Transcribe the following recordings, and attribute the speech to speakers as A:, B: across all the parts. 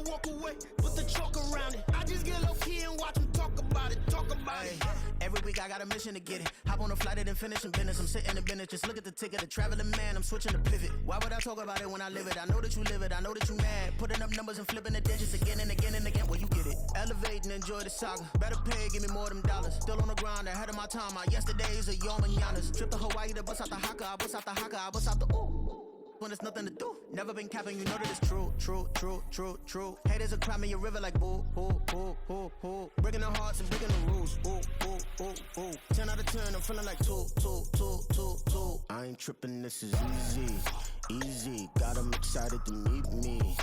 A: walk away, put the chalk around it. I just get low key and watch them talk about it. Every week I got a mission to get it. Hop on a flight and then finish in business. I'm sitting in business, just look at the ticket. A traveling man, I'm switching to pivot. Why would I talk about it when I live it? I know that you live it, I know that you mad. Putting up numbers and flipping the digits again and again and again. Well, you get it. Elevate and enjoy the saga. Better pay, give me more of them dollars. Still on the grind, ahead of my time. My yesterdays are your mananas. Trip to Hawaii to bust out the haka. I bust out the haka, I bust out the ooh. When there's nothing to do, never been capping, you know that it's true. Haters will cry me a river like boo. Breaking their hearts and breaking the rules. 10 out of 10, I'm feeling like two. I ain't tripping, this is easy. Got 'em excited to meet me.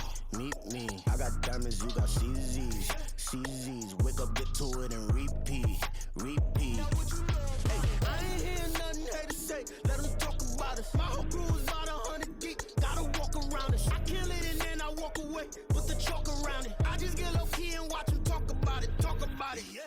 A: I got diamonds, you got CZs. Wake up, get to it and repeat. Hey, I ain't hearing nothing haters say. Let them talk about us. My whole crew is about 100 deep. Gotta walk around it. I kill it and then I walk away. Put the chalk around it. I just get low key and watch them talk about it. Yeah.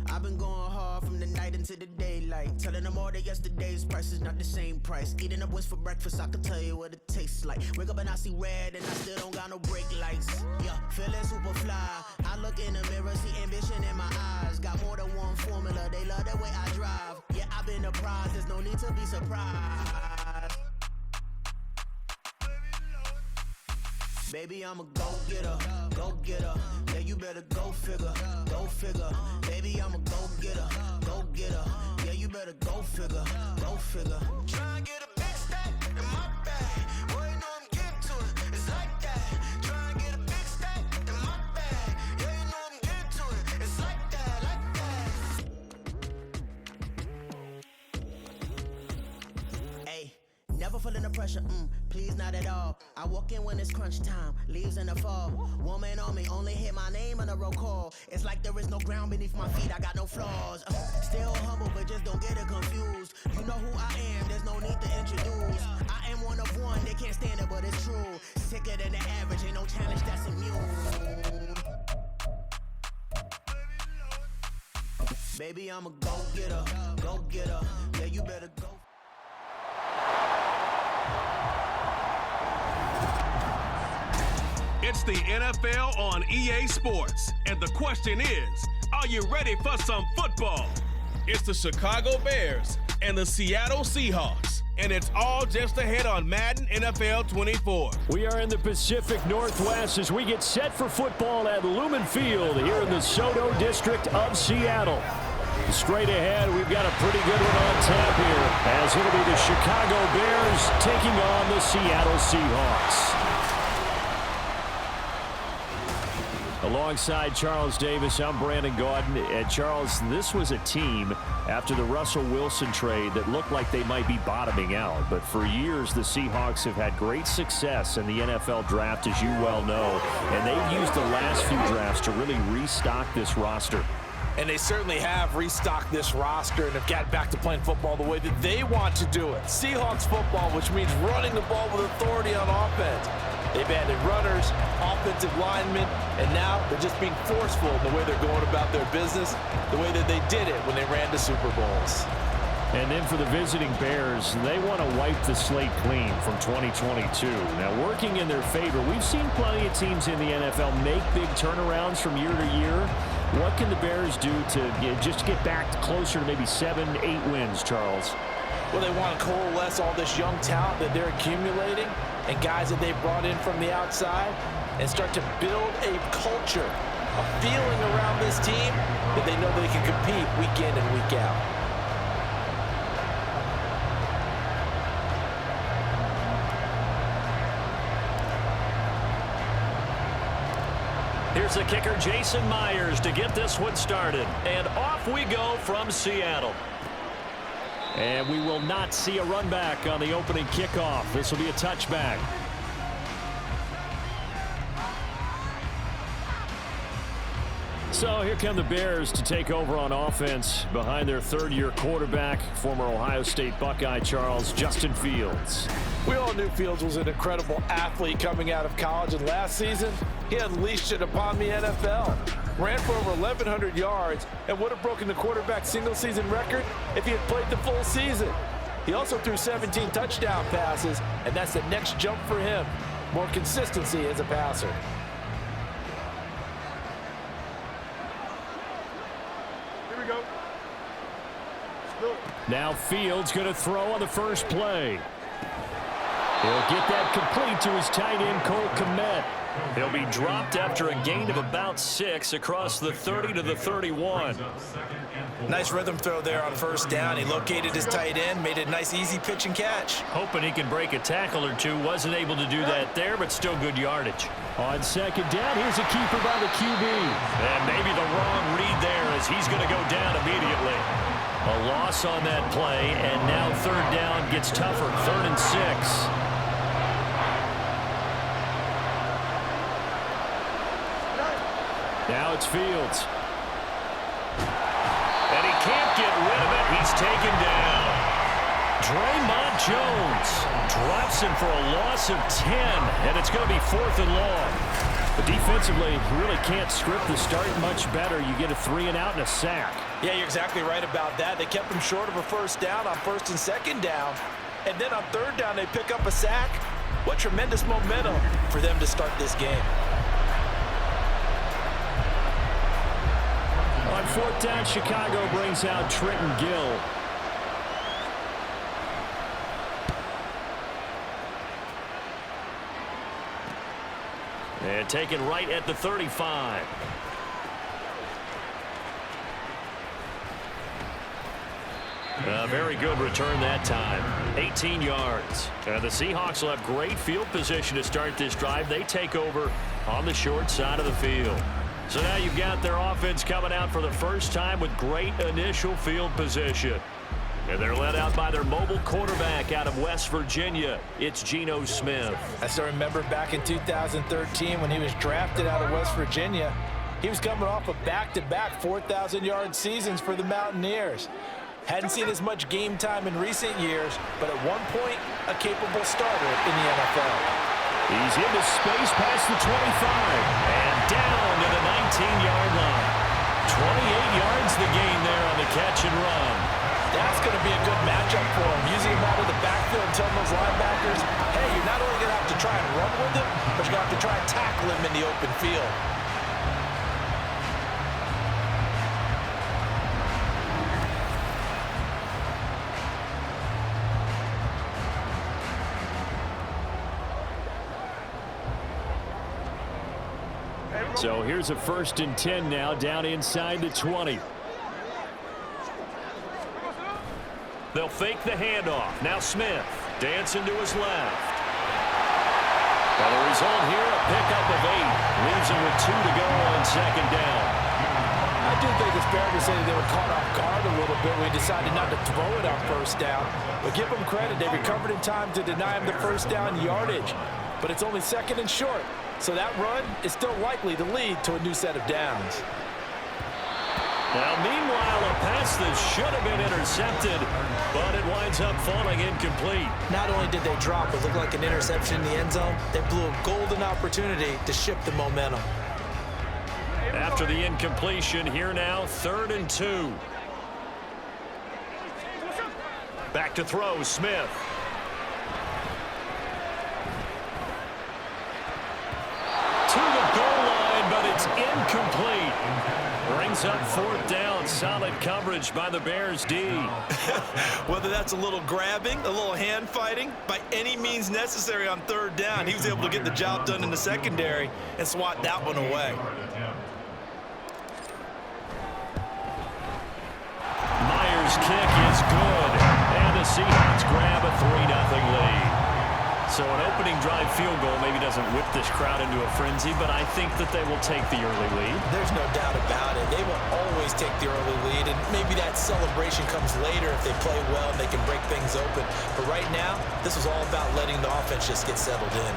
A: I've been going hard from the night into the daylight. Telling them all that yesterday's price is not the same price. Eating up wings for breakfast, I can tell you what it tastes like. Wake up and I see red and I still don't got no brake lights. Yeah, feeling super fly. I look in the mirror, see ambition in my eyes. Got more than one formula, they love the way I drive. Yeah, I've been a prize, there's no need to be surprised. Baby, I'm a go-getter. Yeah, you better go figure. Baby, I'm a go-getter. Yeah, you better go figure. Try and get a big stack in my bag. Boy, you know I'm getting to it. It's like that. Try and get a big stack in my bag. Yeah, you know I'm getting to it. It's like that. Hey, never feeling the pressure. Please, not at all. I walk in when it's crunch time, leaves in the fall. Woman on me, only hit my name on a roll call. It's like there is no ground beneath my feet, I got no flaws. Still humble, but just don't get it confused. You know who I am, there's no need to introduce. I am one of one, they can't stand it, but it's true. Sicker than the average, ain't no challenge that's immune. Baby, I'm a go-getter. Yeah, you better go.
B: It's the NFL on EA Sports, and the question is, are you ready for some football? It's the Chicago Bears and the Seattle Seahawks, and it's all just ahead on Madden NFL 24.
C: We are in the Pacific Northwest as we get set for football at Lumen Field here in the Soto district of Seattle. Straight ahead, we've got a pretty good one on tap here, as it'll be the Chicago Bears taking on the Seattle Seahawks. Alongside Charles Davis, I'm Brandon Gaudin. And Charles, this was a team after the Russell Wilson trade that looked like they might be bottoming out. But for years, the Seahawks have had great success in the NFL draft, as you well know. And they've used the last few drafts to really restock this roster.
D: And they certainly have restocked this roster and have gotten back to playing football the way that they want to do it. Seahawks football, which means running the ball with authority on offense. They've added runners, offensive linemen, and now they're just being forceful in the way they're going about their business, the way that they did it when they ran to Super Bowls.
C: And then for the visiting Bears, they want to wipe the slate clean from 2022. Now, working in their favor, we've seen plenty of teams in the NFL make big turnarounds from year to year. What can the Bears do to just get back closer to maybe 7, 8 wins, Charles?
D: Well, they want to coalesce all this young talent that they're accumulating and guys that they've brought in from the outside and start to build a culture, a feeling around this team that they know they can compete week in and week out.
C: Here's the kicker, Jason Myers, to get this one started. And off we go from Seattle. And we will not see a run back on the opening kickoff. This will be a touchback. So here come the Bears to take over on offense behind their third-year quarterback, former Ohio State Buckeye Charles, Justin Fields.
D: We all knew Fields was an incredible athlete coming out of college, and last season, he unleashed it upon the NFL. Ran for over 1,100 yards and would have broken the quarterback single-season record if he had played the full season. He also threw 17 touchdown passes, and that's the next jump for him. More consistency as a passer.
E: Here we go.
C: Now Fields going to throw on the first play. He'll get that complete to his tight end, Cole Kmet. He'll be dropped after a gain of about 6 across the 30 to the 31.
F: Nice rhythm throw there on first down. He located his tight end, made a nice easy pitch and catch.
C: Hoping he can break a tackle or two. Wasn't able to do that there, but still good yardage. On second down, here's a keeper by the QB. And maybe the wrong read there as he's going to go down immediately. A loss on that play, and now third down gets tougher. 3rd and 6. Now it's Fields. And he can't get rid of it. He's taken down. Draymond Jones drops him for a loss of 10, and it's going to be 4th and long. But defensively, you really can't script the start much better. You get a 3 and out and a sack.
F: Yeah, you're exactly right about that. They kept him short of a first down on 1st and 2nd down. And then on 3rd down, they pick up a sack. What tremendous momentum for them to start this game.
C: On 4th down, Chicago brings out Trenton Gill. And taken right at the 35. A very good return that time. 18 yards. The Seahawks will have great field position to start this drive. They take over on the short side of the field. So now you've got their offense coming out for the first time with great initial field position. And they're led out by their mobile quarterback out of West Virginia. It's Geno Smith.
F: I still remember back in 2013 when he was drafted out of West Virginia. He was coming off of back-to-back 4,000-yard seasons for the Mountaineers. Hadn't seen as much game time in recent years, but at one point, a capable starter in the NFL.
C: He's into space past the 25 and down to the 19-yard line. 28 yards the gain there on the catch and run.
F: That's going to be a good matchup for him. Using him out of the backfield and telling those linebackers, hey, you're not only going to have to try and run with him, but you're going to have to try and tackle him in the open field.
C: So here's a 1st and 10 now, down inside the 20. They'll fake the handoff. Now Smith dancing to his left. And the result here, a pickup of 8. Leaves him with 2 to go on 2nd down.
F: I do think it's fair to say that they were caught off guard a little bit when he decided not to throw it on 1st down. But give them credit. They recovered in time to deny him the 1st down yardage. But it's only 2nd and short. So that run is still likely to lead to a new set of downs.
C: Now, meanwhile, a pass that should have been intercepted, but it winds up falling incomplete.
F: Not only did they drop what looked like an interception in the end zone, they blew a golden opportunity to shift the momentum.
C: After the incompletion, here now, 3rd and 2. Back to throw, Smith. To the goal line, but it's incomplete. Brings up 4th down. Solid coverage by the Bears D.
F: Whether that's a little grabbing, a little hand fighting, by any means necessary on 3rd down, he was able to get the job done in the secondary and swat that one away.
C: Myers' kick is good, and the Seahawks grab a 3-0 lead. So an opening drive field goal maybe doesn't whip this crowd into a frenzy, but I think that they will take the early lead.
F: There's no doubt about it. They will always take the early lead, and maybe that celebration comes later if they play well and they can break things open. But right now, this was all about letting the offense just get settled in.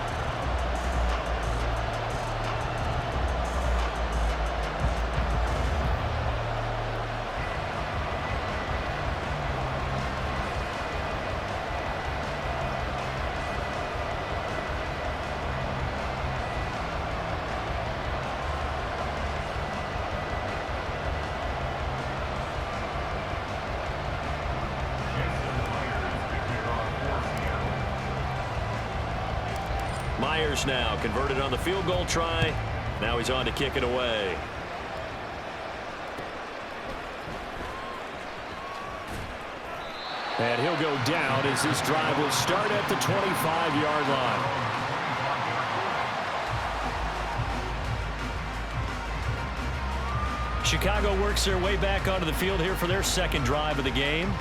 C: Myers now converted on the field goal try. Now he's on to kick it away. And he'll go down as this drive will start at the 25-yard line. Chicago works their way back onto the field here for their second drive of the game.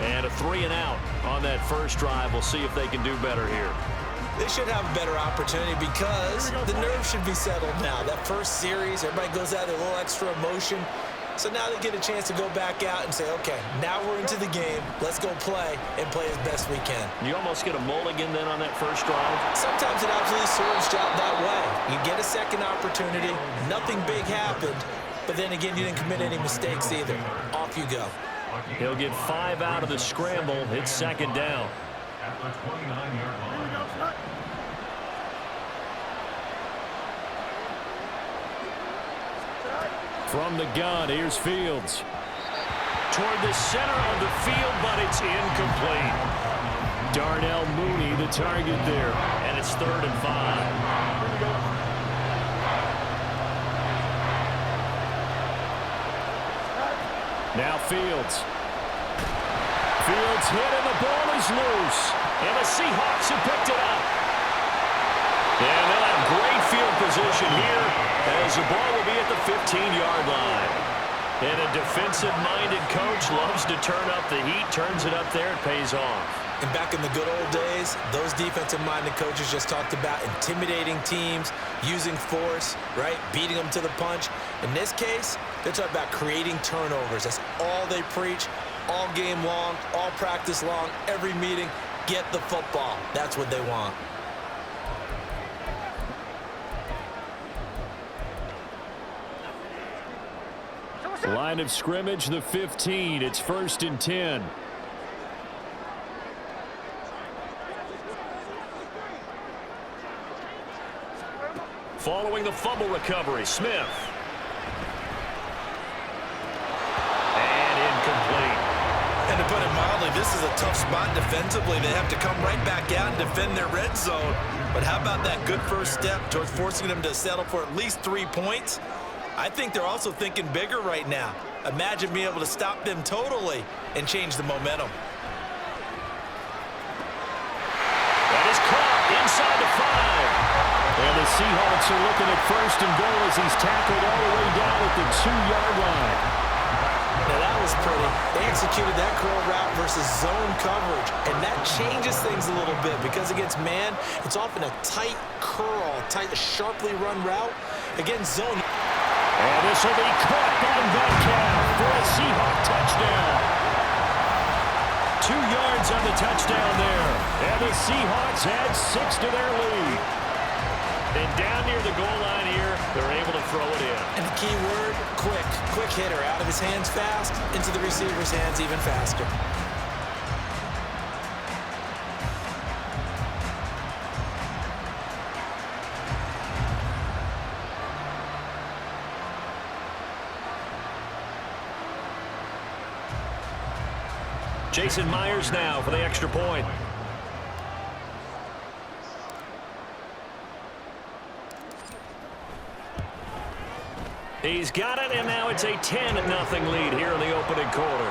C: And a 3-and-out on that first drive. We'll see if they can do better here.
F: They should have a better opportunity because the nerves should be settled now. That first series, everybody goes out there, a little extra emotion. So now they get a chance to go back out and say, okay, now we're into the game. Let's go play and play as best we can.
C: You almost get a mulligan then on that first drive?
F: Sometimes it absolutely serves out that way. You get a second opportunity. Nothing big happened. But then again, you didn't commit any mistakes either. Off you go.
C: He'll get 5 out of the scramble. It's second down. From the gun, here's Fields. Toward the center of the field, but it's incomplete. Darnell Mooney, the target there. And it's 3rd and 5. Now Fields. Fields hit and the ball is loose. And the Seahawks have picked it up. And they'll have great field position here as the ball will be at the 15-yard line. And a defensive-minded coach loves to turn up the heat, turns it up there, it pays off.
F: And back in the good old days, those defensive-minded coaches just talked about intimidating teams, using force, right, beating them to the punch. In this case, they're talking about creating turnovers. That's all they preach, all game long, all practice long, every meeting. Get the football. That's what they want.
C: Line of scrimmage, the 15. It's 1st and 10. Following the fumble recovery, Smith. And incomplete.
D: And to put it mildly, this is a tough spot defensively. They have to come right back out and defend their red zone. But how about that good first step towards forcing them to settle for at least 3 points? I think they're also thinking bigger right now. Imagine being able to stop them totally and change the momentum.
C: That is caught inside the 5. And the Seahawks are looking at 1st and goal as he's tackled all the way down at the 2-yard line.
F: Now that was pretty. They executed that curl route versus zone coverage, and that changes things a little bit because against man, it's often a tight curl, tight, sharply run route. Against zone.
C: And this will be caught by Metcalf for a Seahawk touchdown. 2 yards on the touchdown there. And the Seahawks add 6 to their lead. And down near the goal line here, they're able to throw it in.
F: And the key word, quick. Quick hitter. Out of his hands fast, into the receiver's hands even faster.
C: Jason Myers now for the extra point. He's got it, and now it's a 10-0 lead here in the opening quarter.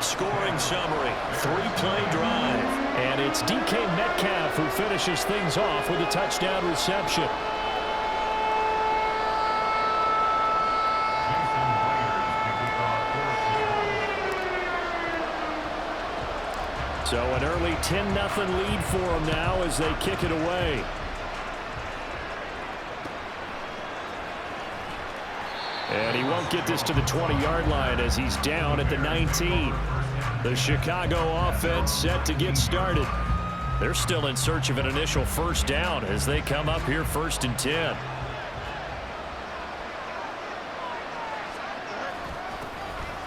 C: Scoring summary, 3-play drive. And it's DK Metcalf who finishes things off with a touchdown reception. So an early 10-0 lead for them now as they kick it away. And he won't get this to the 20-yard line as he's down at the 19. The Chicago offense set to get started. They're still in search of an initial first down as they come up here 1st and 10.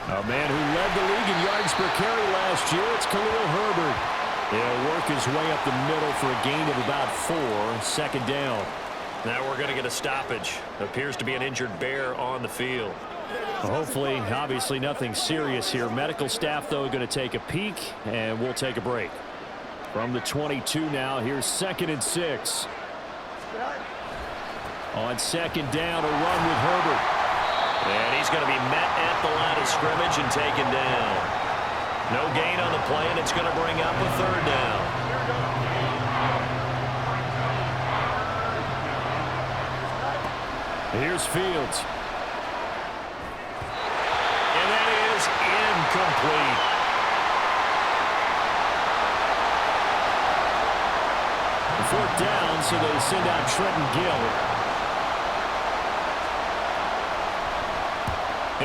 C: A man who led the league in yards per carry last year, it's Khalil Herbert. He'll work his way up the middle for a gain of about 4, 2nd down. Now we're going to get a stoppage. Appears to be an injured bear on the field. Hopefully, obviously nothing serious here. Medical staff, though, going to take a peek, and we'll take a break. From the 22 now, here's 2nd and 6. On 2nd down, a run with Herbert.
G: And he's going to be met at the line of scrimmage and taken down. No gain on the play, and it's going to bring up a 3rd down.
C: Here's Fields. And that is incomplete. Fourth down, so they send out Trenton Gill.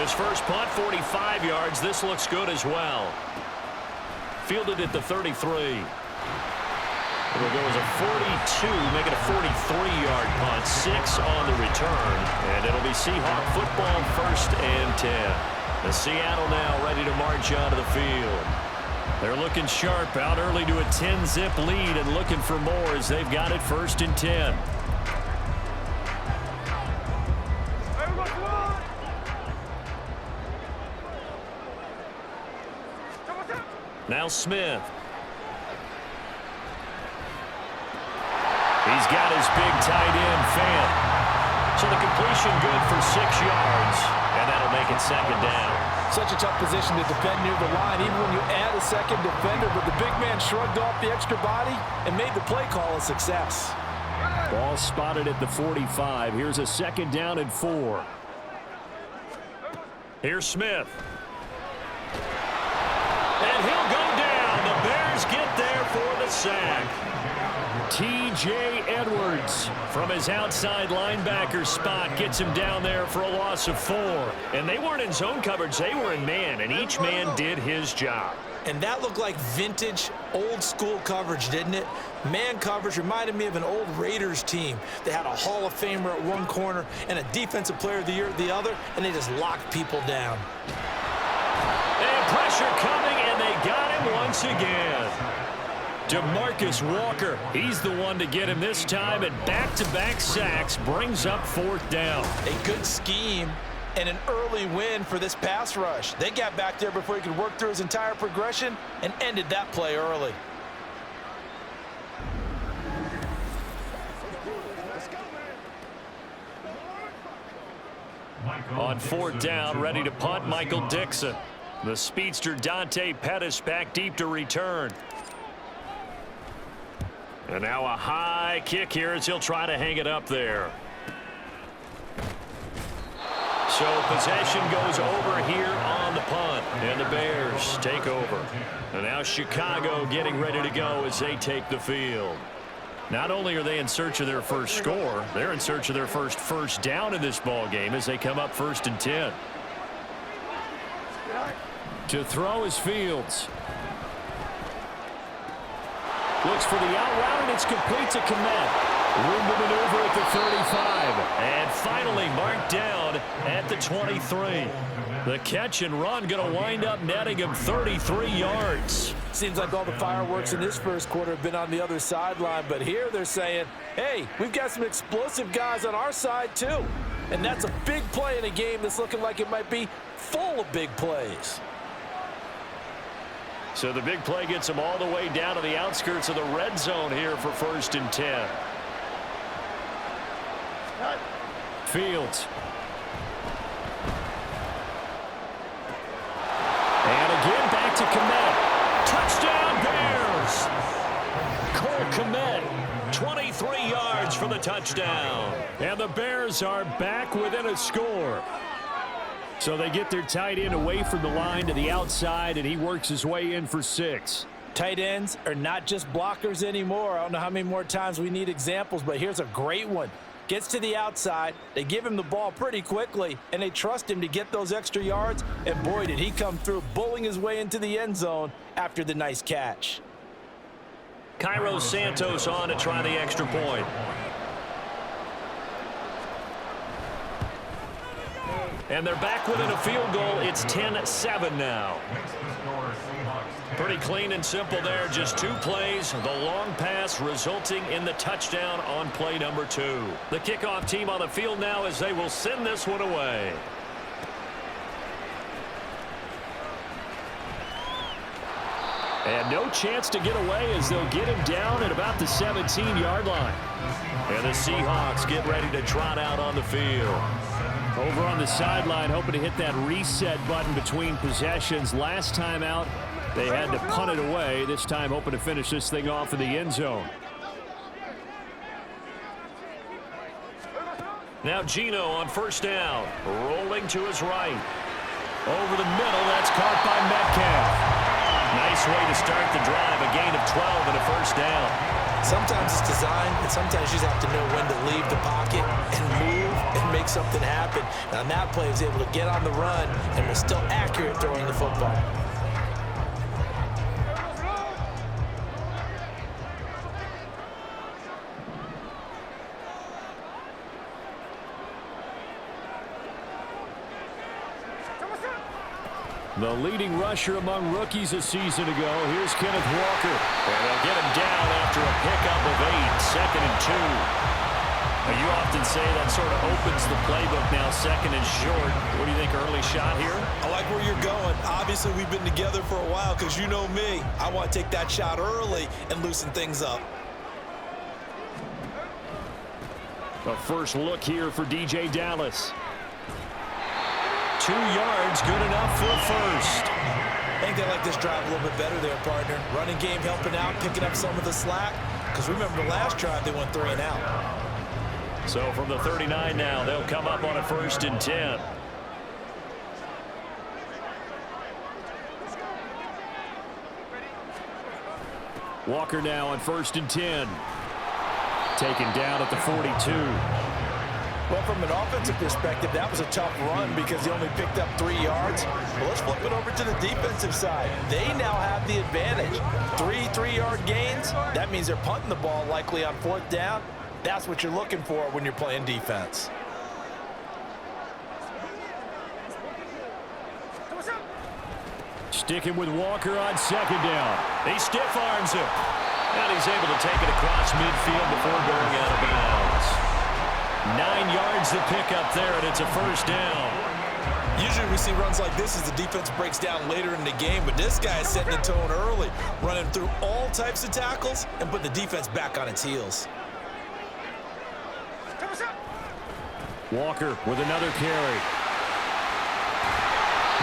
G: His first punt, 45 yards. This looks good as well. Fielded at the 33. It'll go as a 42, make it a 43-yard punt. 6 on the return, and it'll be Seahawk football 1st and 10. The Seattle now ready to march onto the field.
C: They're looking sharp, out early to a 10-zip lead and looking for more as they've got it 1st and 10.
G: Now Smith.
C: He's got his big tight end, Fan.
G: So the completion good for 6 yards, and that'll make it 2nd down.
F: Such a tough position to defend near the line, even when you add a 2nd defender, but the big man shrugged off the extra body and made the play call a success.
C: Ball spotted at the 45. Here's a 2nd down and 4.
G: Here's Smith. And he'll go down. The Bears get there for the sack.
C: T.J. Edwards from his outside linebacker spot gets him down there for a loss of 4.
G: And they weren't in zone coverage. They were in man, and each man did his job.
F: And that looked like vintage, old-school coverage, didn't it? Man coverage reminded me of an old Raiders team. They had a Hall of Famer at one corner and a Defensive Player of the Year at the other, and they just locked people down.
G: And pressure coming, and they got him once again.
C: DeMarcus Walker, he's the one to get him this time, and back-to-back sacks brings up 4th down.
F: A good scheme and an early win for this pass rush. They got back there before he could work through his entire progression and ended that play early.
C: On 4th down, ready to punt, Michael Dixon. The speedster Dante Pettis back deep to return.
G: And now a high kick here as he'll try to hang it up there. So possession goes over here on the punt, and the Bears take over. And now Chicago getting ready to go as they take the field.
C: Not only are they in search of their first score, they're in search of their first down in this ball game as they come up 1st and 10. To throw is Fields. Looks for the out route, and it's complete to Komet. Room to maneuver at the 35.
G: And finally marked down at the 23.
C: The catch and run going to wind up netting him 33 yards.
F: Seems like all the fireworks in this first quarter have been on the other sideline, but here they're saying, hey, we've got some explosive guys on our side too. And that's a big play in a game that's looking like it might be full of big plays.
C: So the big play gets him all the way down to the outskirts of the red zone here for 1st and 10. Fields. And again back to Komet.
G: Touchdown Bears! Cole Komet, 23 yards for the touchdown.
C: And the Bears are back within a score. So they get their tight end away from the line to the outside, and he works his way in for 6.
F: Tight ends are not just blockers anymore. I don't know how many more times we need examples, but here's a great one. Gets to the outside, they give him the ball pretty quickly, and they trust him to get those extra yards, and boy, did he come through, bowling his way into the end zone after the nice catch.
G: Cairo Santos on to try the extra point. And they're back within a field goal. It's 10-7 now. Pretty clean and simple there. Just 2 plays. The long pass resulting in the touchdown on play number 2. The kickoff team on the field now as they will send this one away.
C: And no chance to get away as they'll get him down at about the 17-yard line.
G: And the Seahawks get ready to trot out on the field.
C: Over on the sideline, hoping to hit that reset button between possessions. Last time out, they had to punt it away. This time, hoping to finish this thing off in the end zone.
G: Now Geno on first down, rolling to his right. Over the middle, that's caught by Metcalf. Nice way to start the drive, a gain of 12 and a first down.
F: Sometimes it's design, and sometimes you just have to know when to leave the pocket and move and make something happen. Now, that play is able to get on the run and was still accurate throwing the football.
C: The leading rusher among rookies a season ago. Here's Kenneth Walker.
G: And they'll get him down after a pickup of 8, 2nd and 2. Now, you often say that sort of opens the playbook now, 2nd and short. What do you think, early shot here?
F: I like where you're going. Obviously, we've been together for a while because you know me. I want to take that shot early and loosen things up.
C: A first look here for DJ Dallas.
G: 2 yards, good enough for a first.
F: I think they like this drive a little bit better there, partner. Running game helping out, picking up some of the slack. Because remember the last drive, they went 3 and out.
G: So from the 39 now, they'll come up on a 1st and 10.
C: Walker now on 1st and 10. Taken down at the 42.
F: Well, from an offensive perspective, that was a tough run because he only picked up 3 yards. Well, let's flip it over to the defensive side. They now have the advantage. 3 3-yard gains. That means they're punting the ball likely on 4th down. That's what you're looking for when you're playing defense.
C: Sticking with Walker on 2nd down.
G: He stiff arms him. And he's able to take it across midfield before going out of bounds. 9 yards to pick up there, and it's a first down.
F: Usually we see runs like this as the defense breaks down later in the game, but this guy is setting the tone early, running through all types of tackles and put the defense back on its heels.
C: Walker with another carry.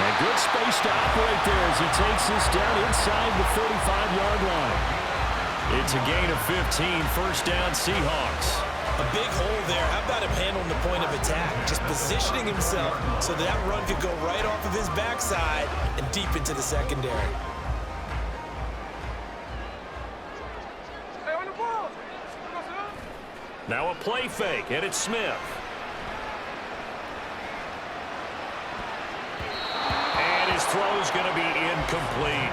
C: And good space to operate there as he takes this down inside the 35-yard line.
G: It's a gain of 15, first down Seahawks.
F: A big hole there. How about him handling the point of attack? Just positioning himself so that run could go right off of his backside and deep into the secondary.
G: Now a play fake, and it's Smith. And his throw's going to be incomplete.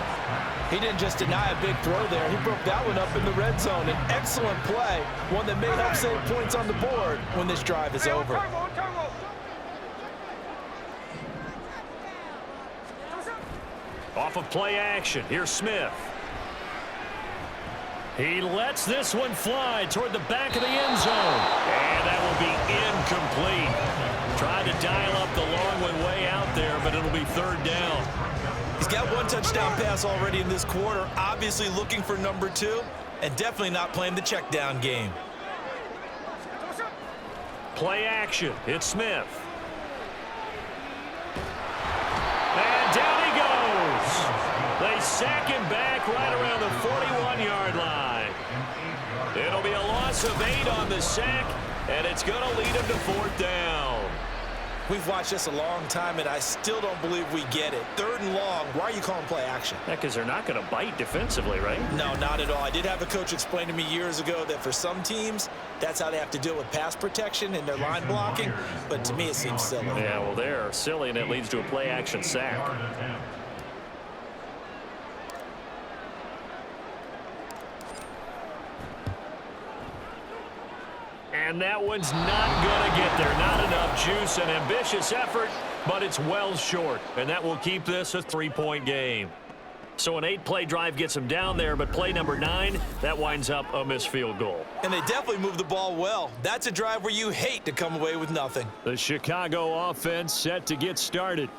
F: He didn't just deny a big throw there. He broke that one up in the red zone. An excellent play, one that may help save points on the board when this drive is over.
G: Off of play action, here's Smith. He lets this one fly toward the back of the end zone. And that will be incomplete. Trying to dial up the long one way out there, but it'll be 3rd down.
F: He's got 1 touchdown pass already in this quarter, obviously looking for number 2, and definitely not playing the check down game.
G: Play action, it's Smith. And down he goes. They sack him back right around the 41-yard line. It'll be a loss of 8 on the sack, and it's going to lead him to 4th down.
F: We've watched this a long time, and I still don't believe we get it. 3rd and long, why are you calling play action?
G: Yeah, because they're not going to bite defensively, right?
F: No, not at all. I did have a coach explain to me years ago that for some teams, that's how they have to deal with pass protection and their line blocking, but to me it seems silly.
G: Yeah, well, they're silly, and it leads to a play action sack. And that one's not going to get there. Not enough juice. An ambitious effort, but it's well short. And that will keep this a 3-point game. So an 8-play drive gets them down there, but play number 9, that winds up a missed field goal.
F: And they definitely moved the ball well. That's a drive where you hate to come away with nothing.
C: The Chicago offense set to get started.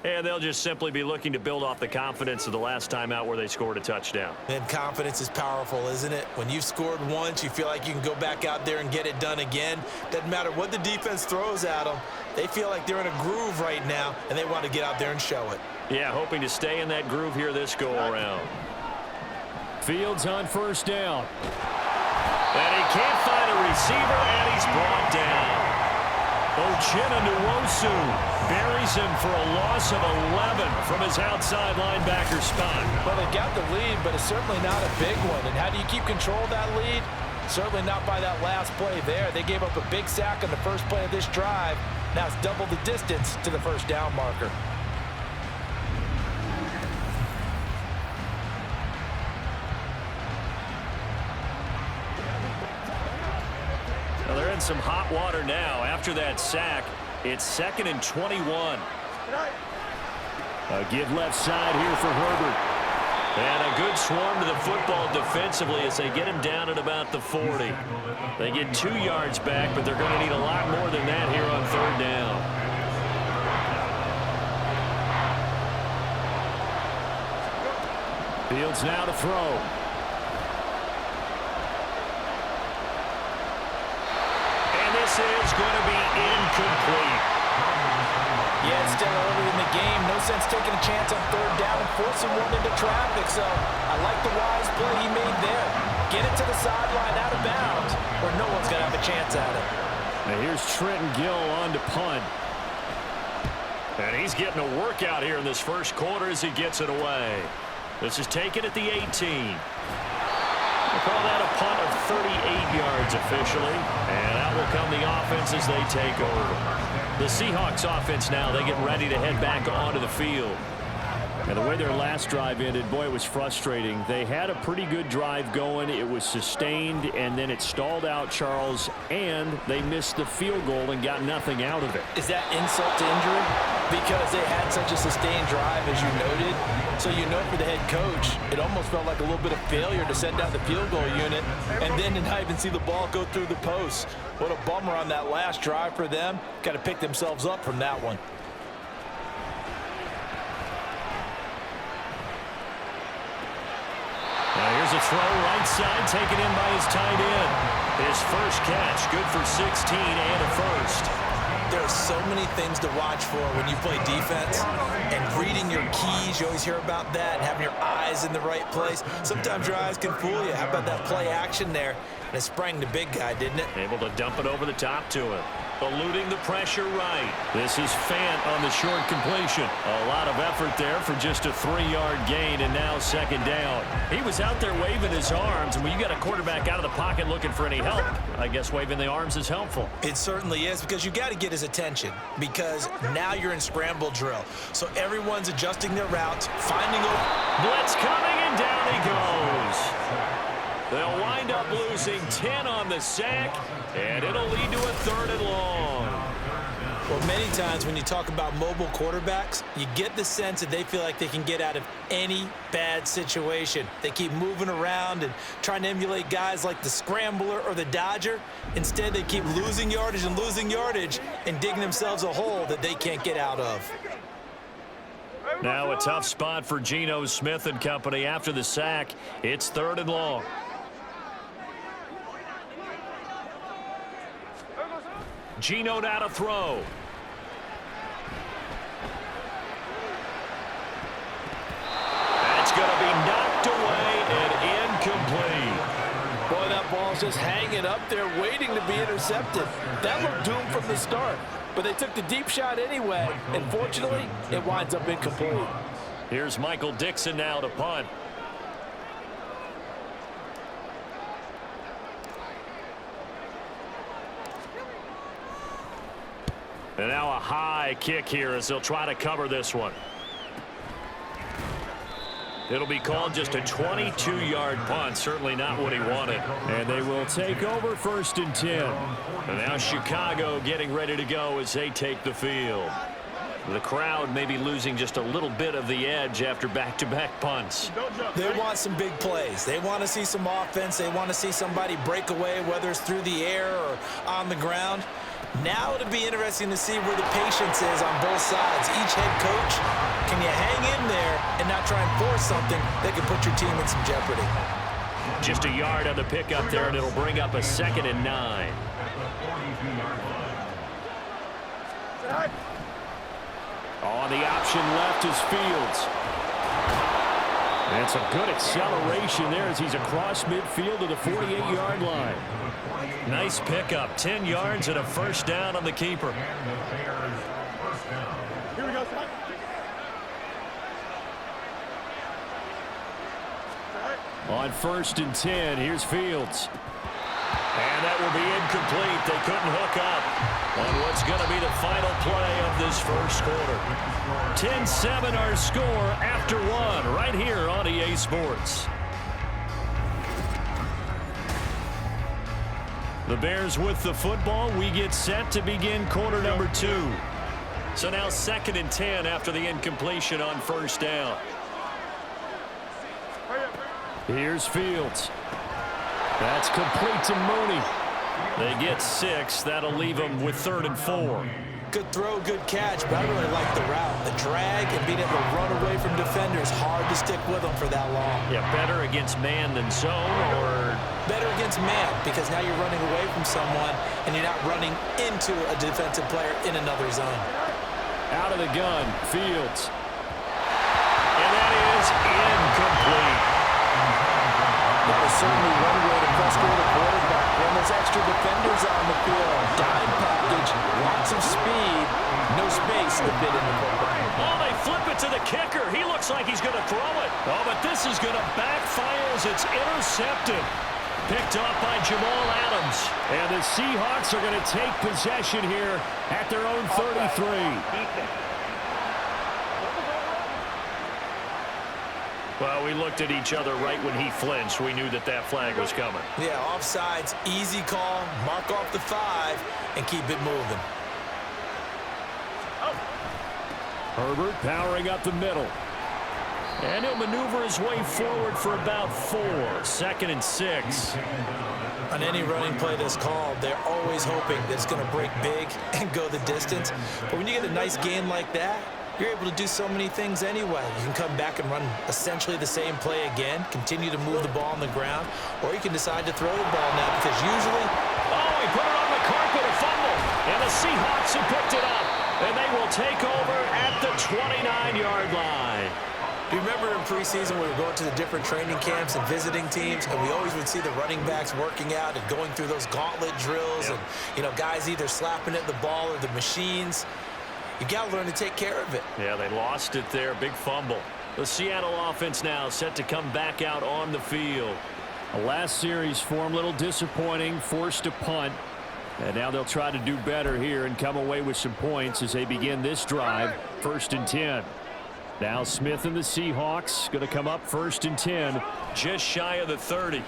G: And they'll just simply be looking to build off the confidence of the last time out where they scored a touchdown.
F: And confidence is powerful, isn't it? When you've scored once, you feel like you can go back out there and get it done again. Doesn't matter what the defense throws at them. They feel like they're in a groove right now, and they want to get out there and show it.
G: Yeah, hoping to stay in that groove here this go-around.
C: Fields on first down.
G: And he can't find a receiver, and he's brought down. Geno buries him for a loss of 11 from his outside linebacker spot.
F: Well, they got the lead, but it's certainly not a big one. And how do you keep control of that lead? Certainly not by that last play there. They gave up a big sack on the first play of this drive. Now it's double the distance to the first down marker.
G: Well, they're in some hot water now. After that sack, it's 2nd and 21.
C: A give left side here for Herbert.
G: And a good swarm to the football defensively as they get him down at about the 40. They get 2 yards back, but they're going to need a lot more than that here on 3rd down.
C: Fields now to throw.
G: And this is going to be incomplete.
F: Yeah, it's still early in the game. No sense taking a chance on 3rd down and forcing one into traffic. So I like the wise play he made there. Get it to the sideline out of bounds where no one's going to have a chance at it.
C: Now here's Trenton Gill on to punt.
G: And he's getting a workout here in this first quarter as he gets it away. This is taken at the 18. We'll call that a punt of 38 yards officially. And out will come the offense as they take over. The Seahawks offense now, they get ready to head back onto the field.
C: And the way their last drive ended, boy, it was frustrating. They had a pretty good drive going. It was sustained, and then it stalled out, Charles, and they missed the field goal and got nothing out of it.
F: Is that insult to injury? Because they had such a sustained drive, as you noted. So you know for the head coach, it almost felt like a little bit of failure to send down the field goal unit and then to not even see the ball go through the post. What a bummer on that last drive for them. Got to pick themselves up from that one.
G: Now here's a throw right side taken in by his tight end. His first catch, good for 16 and a first.
F: There are so many things to watch for when you play defense, and reading your keys, you always hear about that, and having your eyes in the right place. Sometimes your eyes can fool you. How about that play action there? And it sprang the big guy, didn't it?
G: Able to dump it over the top to him. Eluding the pressure right. This is Fant on the short completion. A lot of effort there for just a 3-yard gain, and now 2nd down. He was out there waving his arms, and when you got a quarterback out of the pocket looking for any help, I guess waving the arms is helpful.
F: It certainly is, because you got to get his attention, because now you're in scramble drill. So everyone's adjusting their routes, finding a
G: blitz coming, and down he goes. They'll wind up losing 10 on the sack, and it'll lead to a 3rd and long.
F: Well, many times when you talk about mobile quarterbacks, you get the sense that they feel like they can get out of any bad situation. They keep moving around and trying to emulate guys like the Scrambler or the Dodger. Instead, they keep losing yardage and digging themselves a hole that they can't get out of.
G: Now a tough spot for Geno Smith and company after the sack. It's 3rd and long. Geno now to throw. That's going to be knocked away and incomplete.
F: Boy, that ball's just hanging up there waiting to be intercepted. That looked doomed from the start, but they took the deep shot anyway, and fortunately, it winds up incomplete.
G: Here's Michael Dixon now to punt. And now a high kick here as they'll try to cover this one. It'll be called just a 22-yard punt. Certainly not what he wanted.
C: And they will take over 1st and 10.
G: And now Chicago getting ready to go as they take the field. The crowd may be losing just a little bit of the edge after back-to-back punts.
F: They want some big plays. They want to see some offense. They want to see somebody break away, whether it's through the air or on the ground. Now it'll be interesting to see where the patience is on both sides. Each head coach, can you hang in there and not try and force something that can put your team in some jeopardy?
G: Just a yard on the pickup there, and it'll bring up a 2nd and 9. On the option left is Fields. And some good acceleration there as he's across midfield to the 48-yard line. Nice pickup, 10 yards and a first down on the keeper.
E: Here we go, Scott.
C: On 1st and 10, here's Fields.
G: And that will be incomplete. They couldn't hook up on what's going to be the final play of this first quarter. 10-7 our score after 1 right here on EA Sports. The Bears with the football. We get set to begin quarter number 2. So now 2nd and 10 after the incompletion on first down.
C: Here's Fields. That's complete to Mooney.
G: They get 6. That'll leave them with 3rd and 4.
F: Good throw, good catch, but I really like the route. The drag and being able to run away from defenders, hard to stick with them for that long.
G: Yeah, better against man than zone, or?
F: Better against man, because now you're running away from someone and you're not running into a defensive player in another zone.
C: Out of the gun, Fields.
G: And that is incomplete.
F: That is certainly one way to frustrate a quarterback when there's extra defenders on the field. Dime package, lots of speed, no space to fit in the football.
G: Oh, they flip it to the kicker. He looks like he's going to throw it. Oh, but this is going to backfire as it's intercepted. Picked off by Jamal Adams.
C: And the Seahawks are going to take possession here at their own 33.
G: Well, we looked at each other right when he flinched. We knew that that flag was coming.
F: Yeah, offsides, easy call, mark off the 5, and keep it moving.
C: Herbert powering up the middle.
G: And he'll maneuver his way forward for about 4. 2nd and 6.
F: On any running play that's called, they're always hoping that it's going to break big and go the distance. But when you get a nice gain like that, you're able to do so many things anyway. You can come back and run essentially the same play again, continue to move the ball on the ground, or you can decide to throw the ball now because usually...
G: Oh, he put it on the carpet, a fumble, and the Seahawks have picked it up, and they will take over at the 29-yard line.
F: Do you remember in preseason we were going to the different training camps and visiting teams, and we always would see the running backs working out and going through those gauntlet drills, and, you know, guys either slapping at the ball or the machines. You got to learn to take care of it.
G: Yeah, they lost it there. Big fumble. The Seattle offense now set to come back out on the field.
C: The last series form a little disappointing, forced to punt. And now they'll try to do better here and come away with some points as they begin this drive. 1st and 10. Now Smith and the Seahawks going to come up 1st and 10.
G: Just shy of the 30.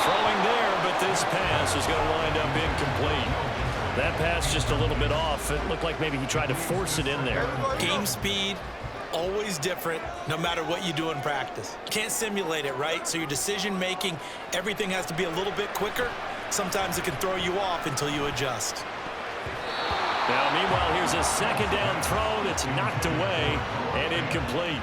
G: Throwing there, but this pass is going to wind up incomplete. That pass just a little bit off. It looked like maybe he tried to force it in there.
F: Game speed, always different, no matter what you do in practice. Can't simulate it, right? So your decision making, everything has to be a little bit quicker. Sometimes it can throw you off until you adjust.
G: Now, meanwhile, here's a 2nd down throw that's knocked away and incomplete.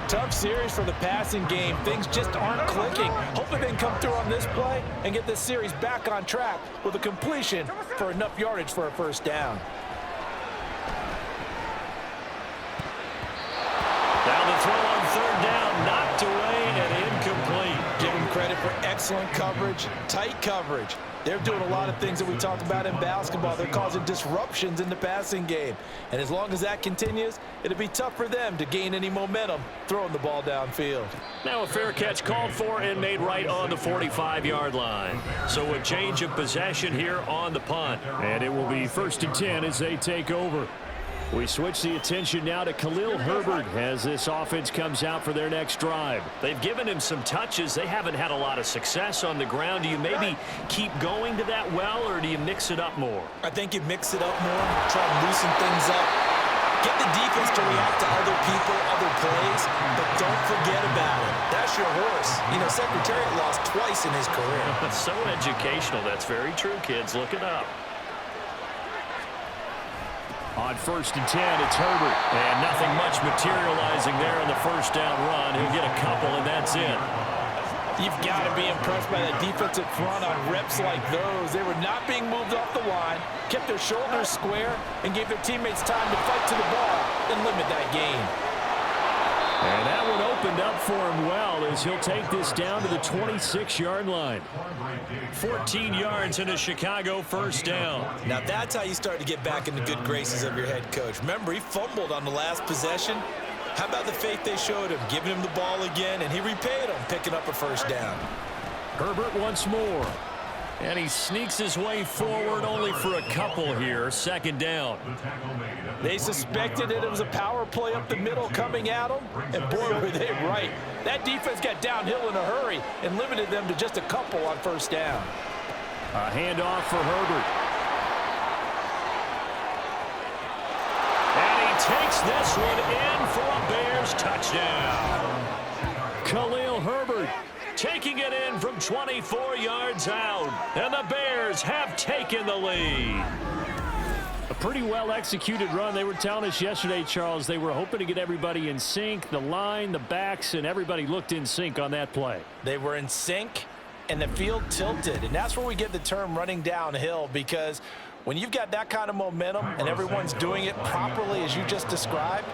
F: Tough series for the passing game. Things just aren't clicking. Hopefully they can come through on this play and get this series back on track with a completion for enough yardage for a first down.
G: Now the throw on 3rd down, knocked away and incomplete.
F: Give them credit for excellent coverage, tight coverage. They're doing a lot of things that we talked about in basketball. They're causing disruptions in the passing game. And as long as that continues, it'll be tough for them to gain any momentum throwing the ball downfield.
G: Now a fair catch called for and made right on the 45-yard line. So a change of possession here on the punt.
C: And it will be 1st and 10 as they take over. We switch the attention now to Khalil Herbert as this offense comes out for their next drive.
G: They've given him some touches. They haven't had a lot of success on the ground. Do you maybe keep going to that well, or do you mix it up more?
F: I think you mix it up more, try to loosen things up. Get the defense to react to other people, other plays, but don't forget about it. That's your horse. You know, Secretariat lost twice in his career.
G: So educational. That's very true, kids. Look it up.
C: On 1st and 10, it's Herbert.
G: And nothing much materializing there on the first down run. He'll get a couple, and that's it.
F: You've got to be impressed by that defensive front on reps like those. They were not being moved off the line, kept their shoulders square, and gave their teammates time to fight to the ball and limit that gain.
C: And that one opened up for him well as he'll take this down to the 26-yard line.
G: 14 yards in a Chicago first down.
F: Now that's how you start to get back in the good graces of your head coach. Remember, he fumbled on the last possession. How about the faith they showed him, giving him the ball again, and he repaid him, picking up a first down.
C: Herbert once more.
G: And he sneaks his way forward only for a couple here. 2nd down.
F: They suspected that it was a power play up the middle coming at them, and boy, were they right. That defense got downhill in a hurry and limited them to just a couple on first down.
C: A handoff for Herbert.
G: And he takes this one in for a Bears touchdown.
C: Khalil Herbert.
G: Taking it in from 24 yards out. And the Bears have taken the lead.
C: A pretty well-executed run. They were telling us yesterday, Charles, they were hoping to get everybody in sync, the line, the backs, and everybody looked in sync on that play.
F: They were in sync, and the field tilted. And that's where we get the term running downhill, because when you've got that kind of momentum and everyone's doing it properly as you just described,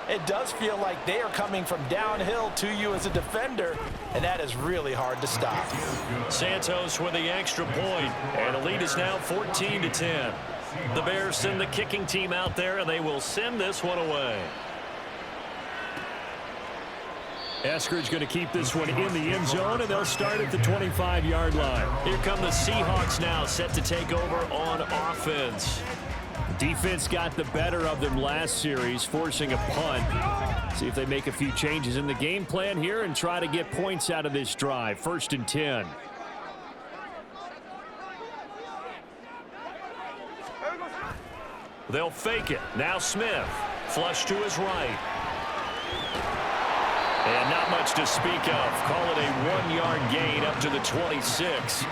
F: it does feel like they are coming from downhill to you as a defender, and that is really hard to stop.
G: Santos with the extra point, and the lead is now 14-10. The Bears send the kicking team out there, and they will send this one away.
C: Eskridge going to keep this one in the end zone, and they'll start at the 25-yard line.
G: Here come the Seahawks now, set to take over on offense.
C: Defense got the better of them last series, forcing a punt. See if they make a few changes in the game plan here and try to get points out of this drive. 1st and 10.
G: They'll fake it. Now Smith. Flush to his right. And not much to speak of. Call it a 1-yard gain up to the 26.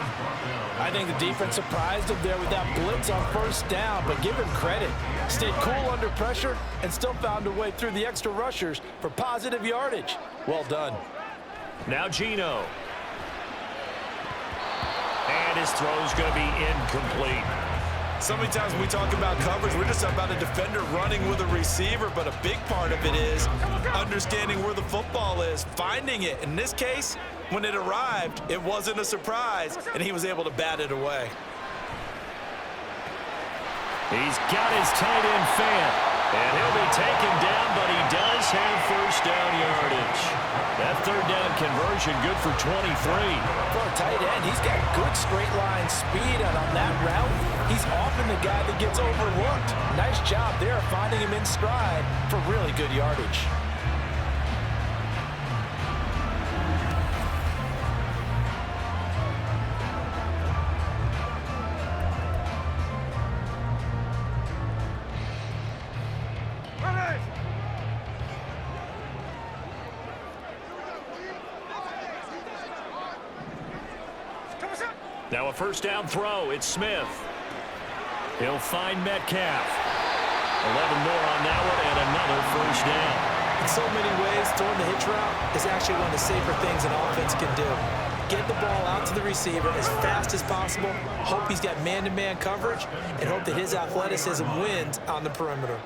F: I think the defense surprised him there with that blitz on first down, but give him credit. Stayed cool under pressure and still found a way through the extra rushers for positive yardage. Well done.
G: Now Geno. And his throw's going to be incomplete.
F: So many times when we talk about coverage, we're just about a defender running with a receiver, but a big part of it is understanding where the football is, finding it. In this case, when it arrived, it wasn't a surprise, and he was able to bat it away.
G: He's got his tight end fan, and he'll be taken down, but he does have first down yardage. That 3rd down conversion good for 23.
F: For a tight end, he's got good straight line speed, and on that route, he's often the guy that gets overlooked. Nice job there finding him in stride for really good yardage.
G: Now a first down throw. It's Smith. He'll find Metcalf. 11 more on that one, and another first down.
F: In so many ways, throwing the hitch route is actually one of the safer things an offense can do. Get the ball out to the receiver as fast as possible, hope he's got man-to-man coverage, and hope that his athleticism wins on the perimeter.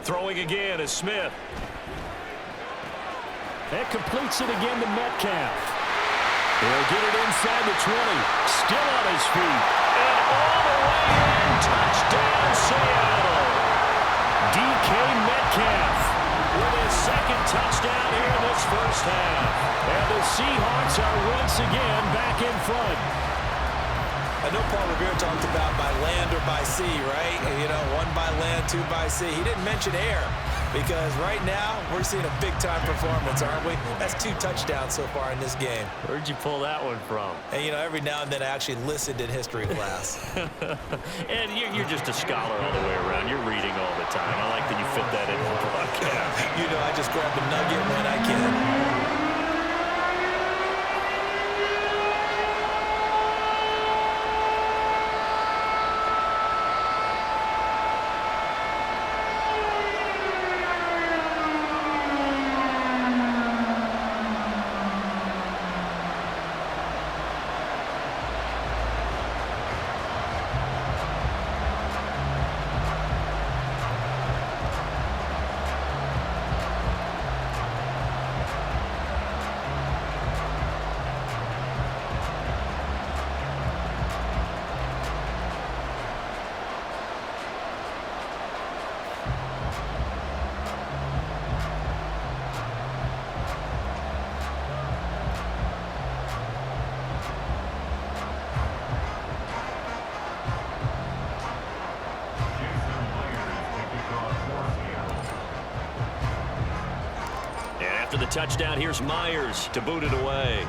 G: Throwing again is Smith.
C: That completes it again to Metcalf. He'll get it inside the 20. Still on his feet.
G: And all the way in. Touchdown, Seattle.
C: DK Metcalf
G: with his 2nd touchdown here in this first half.
C: And the Seahawks are once again back in front.
F: I know Paul Revere talked about by land or by sea, right? And, you know, 1 by land, 2 by sea. He didn't mention air. because right now we're seeing a big-time performance, aren't we? That's 2 touchdowns so far in this game.
G: Where'd you pull that one from?
F: And, you know, every now and then I actually listened in history class.
G: And you're just a scholar all the way around. You're reading all the time. I like that you fit that into the broadcast.
F: You know, I just grab a nugget when I can.
G: After the touchdown, here's Myers to boot it away.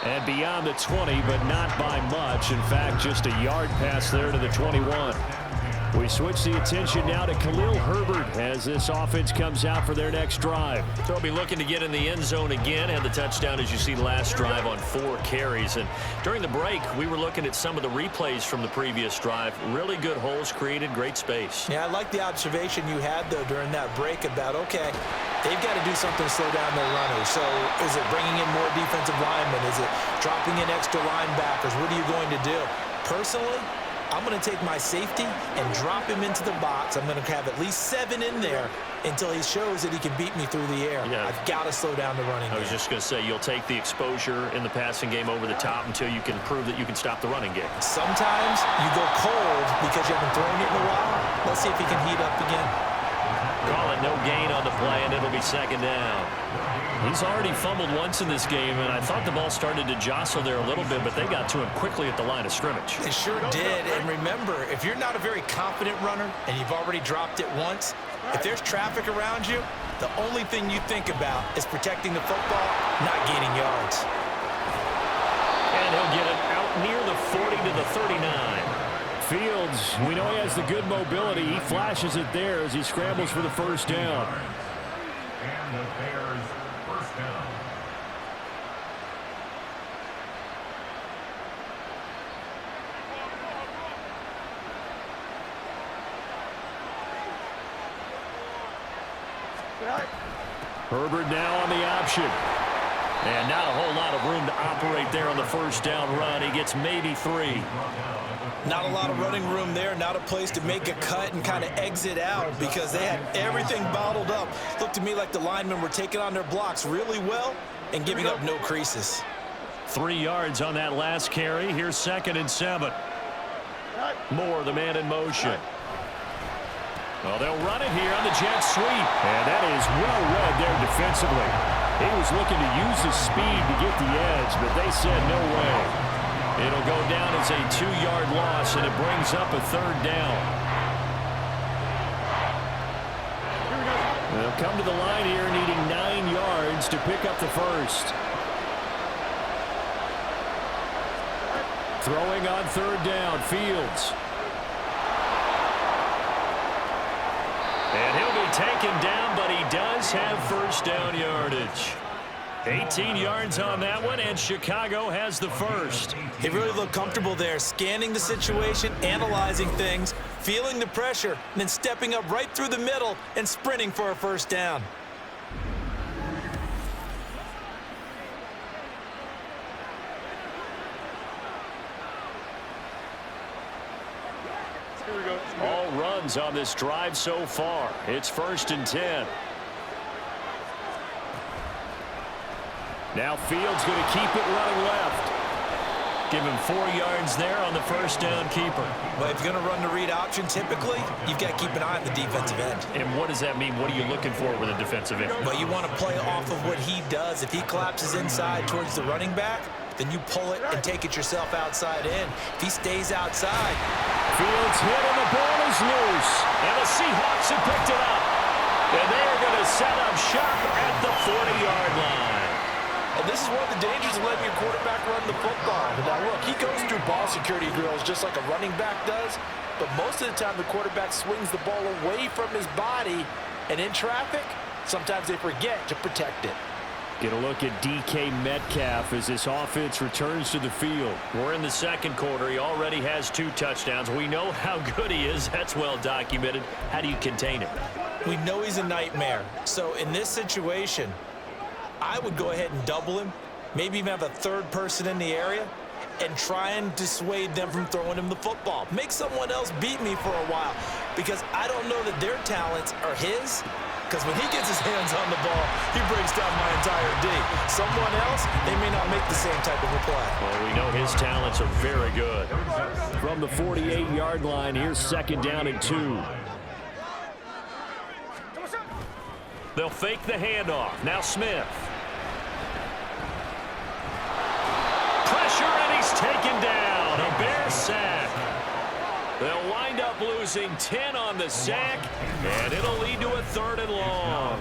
C: And beyond the 20, but not by much. In fact, just a yard pass there to the 21. We switch the attention now to Khalil Herbert as this offense comes out for their next drive.
G: They'll be looking to get in the end zone again. Had the touchdown, as you see, last drive on 4 carries. And during the break, we were looking at some of the replays from the previous drive. Really good holes created, great space.
F: Yeah, I like the observation you had, though, during that break about, okay, they've got to do something to slow down their runners. So is it bringing in more defensive linemen? Is it dropping in extra linebackers? What are you going to do? Personally, I'm going to take my safety and drop him into the box. I'm going to have at least 7 in there until he shows that he can beat me through the air. Yeah. I've got to slow down the running game.
G: I was just going to say, you'll take the exposure in the passing game over the top until you can prove that you can stop the running game.
F: Sometimes you go cold because you haven't thrown it in a while. Let's see if he can heat up again.
G: Call it no gain on the play, and it'll be 2nd down.
C: He's already fumbled once in this game, and I thought the ball started to jostle there a little bit, but they got to him quickly at the line of scrimmage.
F: It sure did, and remember, if you're not a very confident runner and you've already dropped it once, if there's traffic around you, the only thing you think about is protecting the football, not gaining yards.
G: And he'll get it out near the 40 to the 39.
C: Fields, we know he has the good mobility. He flashes it there as he scrambles for the first down.
E: And the Bears first down.
C: Herbert now on the option. And not a whole lot of room to operate there on the first down run. He gets maybe 3.
F: Not a lot of running room there, not a place to make a cut and kind of exit out because they had everything bottled up. Looked to me like the linemen were taking on their blocks really well and giving up no creases.
C: 3 yards on that last carry. Here's 2nd and 7. Moore, the man in motion. Well, they'll run it here on the jet sweep. And that is well read there defensively. He was looking to use his speed to get the edge, but they said no way. It'll go down as a 2-yard loss, and it brings up a 3rd down. They'll come to the line here needing 9 yards to pick up the first. Throwing on 3rd down, Fields. And he'll be taken down, but he does have first down yardage. 18 yards on that one, and Chicago has the first.
F: He really looked comfortable there, scanning the situation, analyzing things, feeling the pressure, and then stepping up right through the middle and sprinting for a first down.
C: All runs on this drive so far. It's 1st and 10. Now Fields going to keep it running left. Give him 4 yards there on the first down keeper.
F: But if you're going to run the read option, typically, you've got to keep an eye on the defensive end.
C: And what does that mean? What are you looking for with a defensive end?
F: Well, you want to play off of what he does. If he collapses inside towards the running back, then you pull it and take it yourself outside in. If he stays outside.
C: Fields hit and the ball is loose.
G: And the Seahawks have picked it up. And they are going to set up shop at the 40-yard line.
F: And this is one of the dangers of letting your quarterback run the football. Now, look, he goes through ball security drills just like a running back does. But most of the time, the quarterback swings the ball away from his body. And in traffic, sometimes they forget to protect it.
C: Get a look at DK Metcalf as this offense returns to the field.
G: We're in the second quarter. He already has 2 touchdowns. We know how good he is. That's well documented. How do you contain him?
F: We know he's a nightmare. So in this situation, I would go ahead and double him, maybe even have a third person in the area, and try and dissuade them from throwing him the football. Make someone else beat me for a while, because I don't know that their talents are his, because when he gets his hands on the ball, he breaks down my entire D. Someone else, they may not make the same type of a play.
G: Well, we know his talents are very good.
C: From the 48-yard line, here's 2nd down and 2.
G: They'll fake the handoff. Now Smith. Pressure, and he's taken down. A Bear sack. They'll wind up losing 10 on the sack, and it'll lead to a 3rd and long.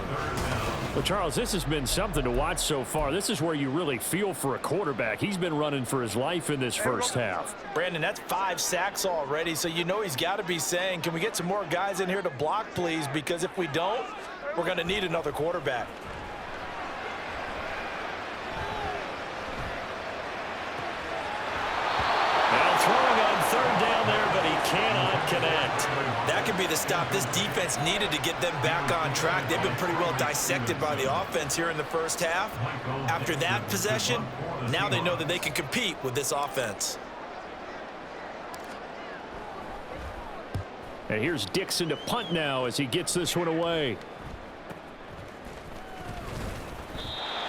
C: Well, Charles, this has been something to watch so far. This is where you really feel for a quarterback. He's been running for his life in this first half.
F: Brandon, that's 5 sacks already, so you know he's got to be saying, can we get some more guys in here to block, please? Because if we don't, we're going to need another quarterback.
G: Now throwing on 3rd down there, but he cannot connect.
F: That could be the stop this defense needed to get them back on track. They've been pretty well dissected by the offense here in the first half. After that possession, now they know that they can compete with this offense.
C: And here's Dixon to punt now as he gets this one away.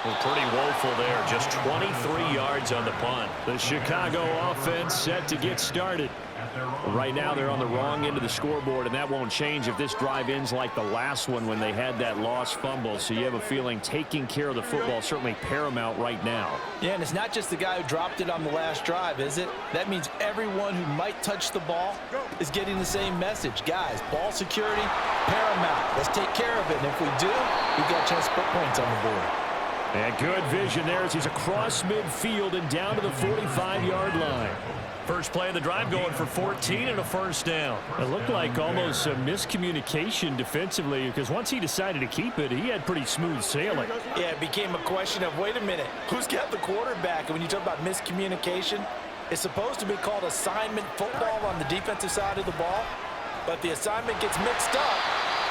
G: Well, pretty woeful there. Just 23 yards on the punt.
C: The Chicago offense set to get started. Right now they're on the wrong end of the scoreboard, and that won't change if this drive ends like the last one when they had that lost fumble. So you have a feeling taking care of the football certainly paramount right now.
F: Yeah, and it's not just the guy who dropped it on the last drive, is it? That means everyone who might touch the ball is getting the same message. Guys, ball security, paramount. Let's take care of it, and if we do, we've got a chance to put points on the board.
C: And good vision there as he's across midfield and down to the 45-yard line.
G: First play of the drive going for 14 and a 1st down.
C: It looked like almost a miscommunication defensively, because once he decided to keep it, he had pretty smooth sailing.
F: Yeah, it became a question of, wait a minute, who's got the quarterback? And when you talk about miscommunication, it's supposed to be called assignment football on the defensive side of the ball. But the assignment gets mixed up.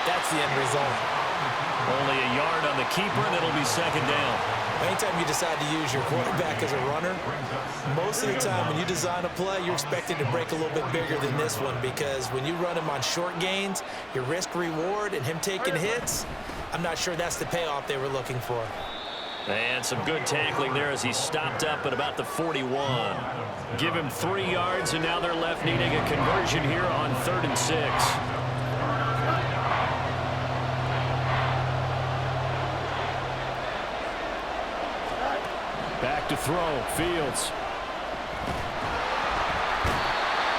F: That's the end result.
G: Only a yard on the keeper, and it'll be 2nd down.
F: Anytime you decide to use your quarterback as a runner, most of the time when you design a play, you're expected to break a little bit bigger than this one, because when you run him on short gains, your risk-reward and him taking hits, I'm not sure that's the payoff they were looking for.
G: And some good tackling there as he stopped up at about the 41. Give him 3 yards, and now they're left needing a conversion here on 3rd and 6.
C: Back to throw, Fields.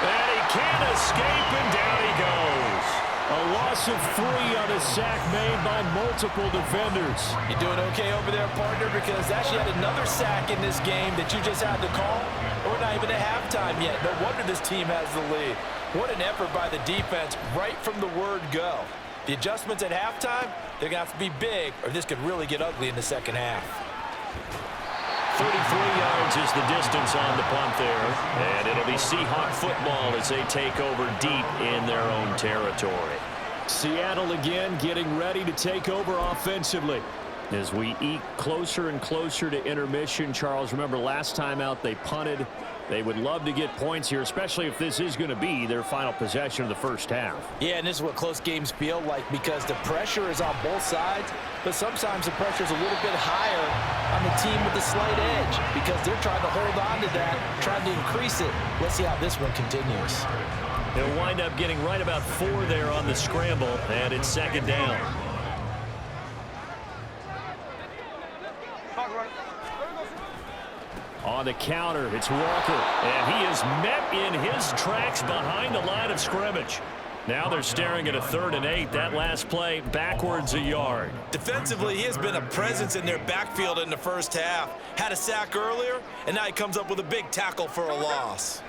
G: And he can't escape, and down he goes.
C: A loss of 3 on a sack made by multiple defenders.
F: You doing okay over there, partner? Because actually had another sack in this game that you just had to call. We're not even at halftime yet. No wonder this team has the lead. What an effort by the defense right from the word go. The adjustments at halftime, they're going to have to be big, or this could really get ugly in the second half.
G: 33 yards is the distance on the punt there. And it'll be Seahawk football as they take over deep in their own territory.
C: Seattle again getting ready to take over offensively. As we eke closer and closer to intermission, Charles, remember last time out they punted. They would love to get points here, especially if this is going to be their final possession of the first half.
F: Yeah, and this is what close games feel like, because the pressure is on both sides, but sometimes the pressure is a little bit higher on the team with the slight edge, because they're trying to hold on to that, trying to increase it. Let's see how this one continues.
G: They'll wind up getting right about 4 there on the scramble, and it's 2nd down.
C: On the counter, it's Walker. And he is met in his tracks behind the line of scrimmage. Now they're staring at a 3rd and 8. That last play, backwards a yard.
F: Defensively, he has been a presence in their backfield in the first half. Had a sack earlier, and now he comes up with a big tackle for a loss.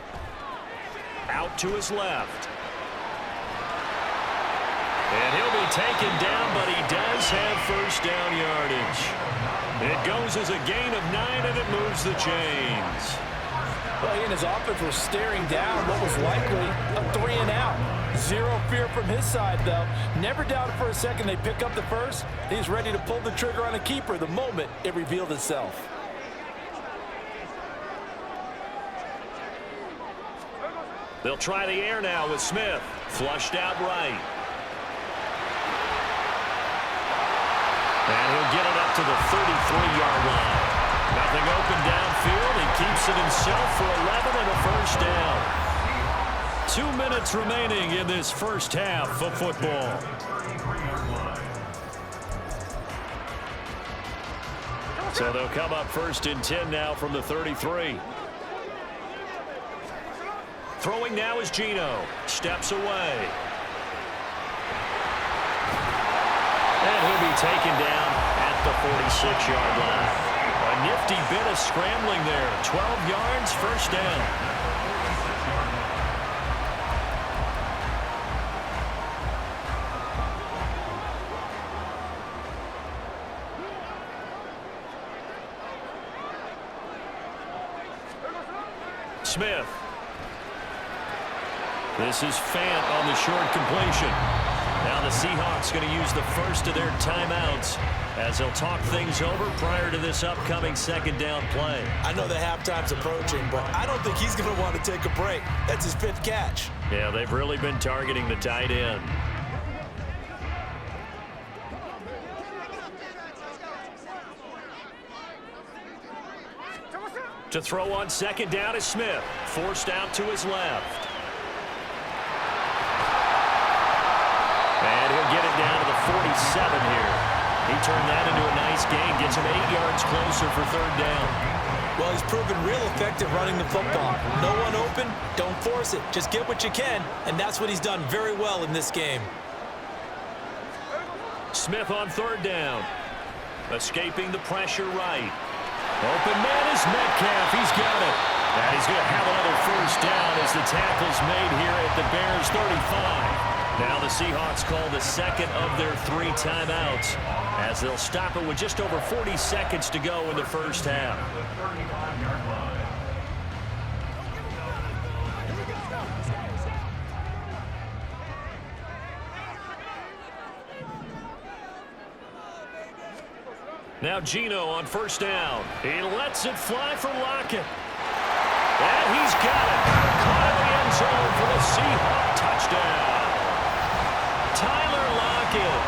C: Out to his left. And he'll be taken down, but he does have first down yardage. It goes as a gain of 9, and it moves the chains.
F: Well, he and his offense were staring down what was likely a 3 and out. Zero fear from his side, though. Never doubted for a second they pick up the first. He's ready to pull the trigger on a keeper the moment it revealed itself.
C: They'll try the air now with Smith. Flushed out right. And he'll get it up to the 33-yard line. Nothing open downfield. He keeps it himself for 11 and a first down. 2 minutes remaining in this first half of football. So they'll come up 1st and 10 now from the 33. Throwing now is Geno. Steps away. And he'll be taken down at the 46-yard line. A nifty bit of scrambling there. 12 yards, first down. Smith. This is Fant on the short completion. Now the Seahawks going to use the first of their timeouts as they'll talk things over prior to this upcoming 2nd down play.
F: I know the halftime's approaching, but I don't think he's going to want to take a break. That's his 5th catch.
C: Yeah, they've really been targeting the tight end. To throw on 2nd down is Smith. Forced out to his left. And he'll get it down to the 47 here. He turned that into a nice gain. Gets him 8 yards closer for 3rd down.
F: Well, he's proven real effective running the football. No one open, don't force it. Just get what you can, and that's what he's done very well in this game.
C: Smith on 3rd down. Escaping the pressure right. Open man is Metcalf. He's got it. And he's going to have another first down as the tackle's made here at the Bears 35. Now the Seahawks call the 2nd of their 3 timeouts as they'll stop it with just over 40 seconds to go in the first half. Now Geno on 1st down. He lets it fly for Lockett. And he's got it. Caught in the end zone for the Seahawks touchdown. Tyler Lockett,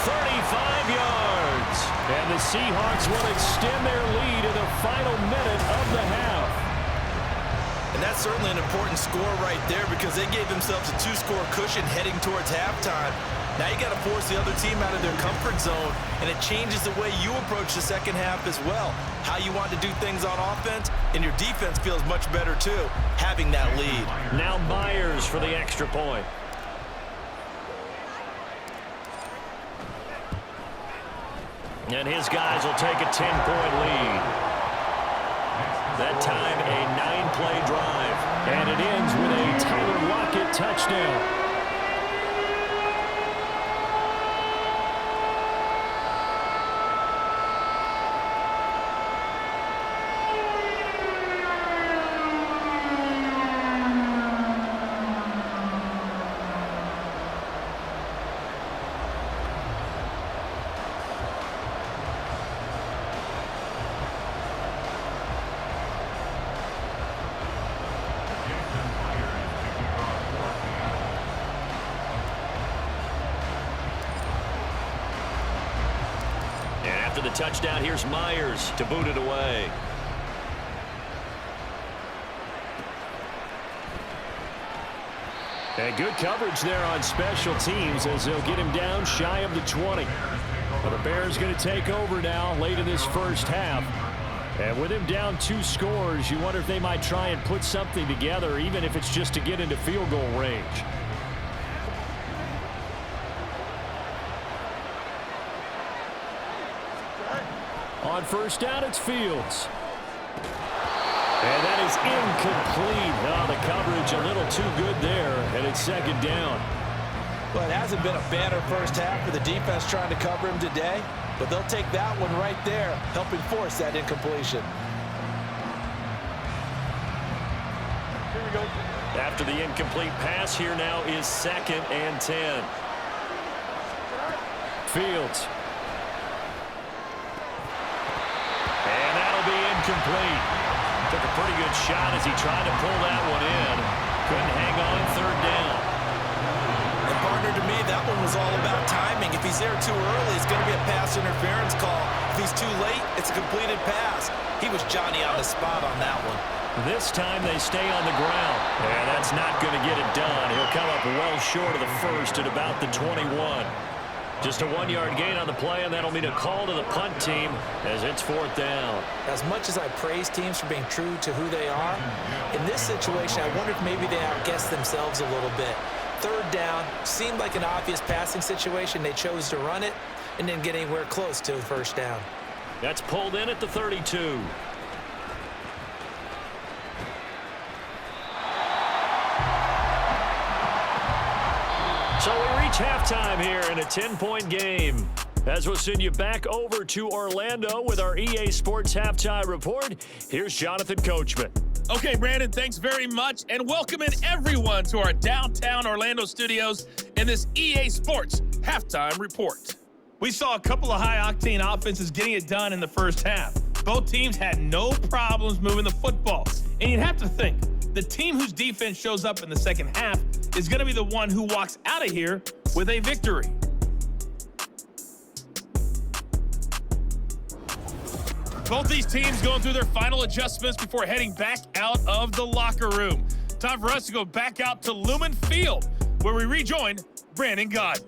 C: 35 yards. And the Seahawks will extend their lead in the final minute of the half.
F: And that's certainly an important score right there because they gave themselves a 2-score cushion heading towards halftime. Now you got to force the other team out of their comfort zone, and it changes the way you approach the 2nd half as well. How you want to do things on offense, and your defense feels much better too, having that lead.
C: Now Myers for the extra point. And his guys will take a 10-point lead. That time a 9-play drive. And it ends with a Tyler Lockett touchdown. After the touchdown, here's Myers to boot it away. And good coverage there on special teams as they'll get him down shy of the 20. But the Bears going to take over now late in this first half. And with him down 2 scores, you wonder if they might try and put something together, even if it's just to get into field goal range. On first down, it's Fields. And that is incomplete. Oh, the coverage a little too good there, and it's second down.
F: Well, it hasn't been a banner first half for the defense trying to cover him today, but they'll take that one right there, helping force that incompletion.
G: Here we go. After the incomplete pass, here now is 2nd and 10.
C: Fields. And that'll be incomplete. Took a pretty good shot as he tried to pull that one in. Couldn't hang on 3rd down.
F: And partner, to me, that one was all about timing. If he's there too early, it's going to be a pass interference call. If he's too late, it's a completed pass. He was Johnny on the spot on that one.
C: This time they stay on the ground. And that's not going to get it done. He'll come up well short of the first at about the 21. Just a 1-yard gain on the play, and that'll mean a call to the punt team as it's 4th down.
F: As much as I praise teams for being true to who they are, in this situation, I wonder if maybe they outguessed themselves a little bit. 3rd down, seemed like an obvious passing situation. They chose to run it and didn't get anywhere close to the 1st down.
C: That's pulled in at the 32. So we reach halftime here in a 10-point game. As we'll send you back over to Orlando with our EA Sports Halftime Report, here's Jonathan Coachman.
H: Okay, Brandon, thanks very much, and welcome in everyone to our downtown Orlando studios in this EA Sports Halftime Report. We saw a couple of high-octane offenses getting it done in the first half. Both teams had no problems moving the football, and you'd have to think, the team whose defense shows up in the second half is going to be the one who walks out of here with a victory. Both these teams going through their final adjustments before heading back out of the locker room. Time for us to go back out to Lumen Field, where we rejoin Brandon Godden.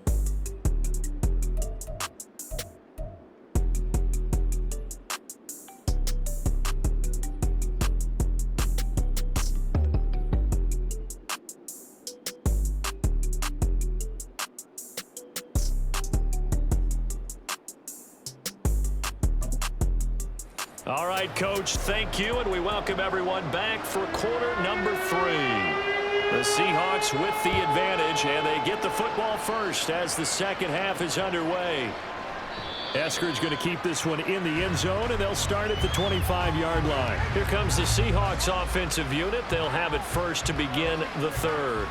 C: All right, Coach, thank you, and we welcome everyone back for quarter number 3. The Seahawks with the advantage, and they get the football first as the second half is underway. Eskridge going to keep this one in the end zone, and they'll start at the 25-yard line. Here comes the Seahawks offensive unit. They'll have it first to begin the 3rd.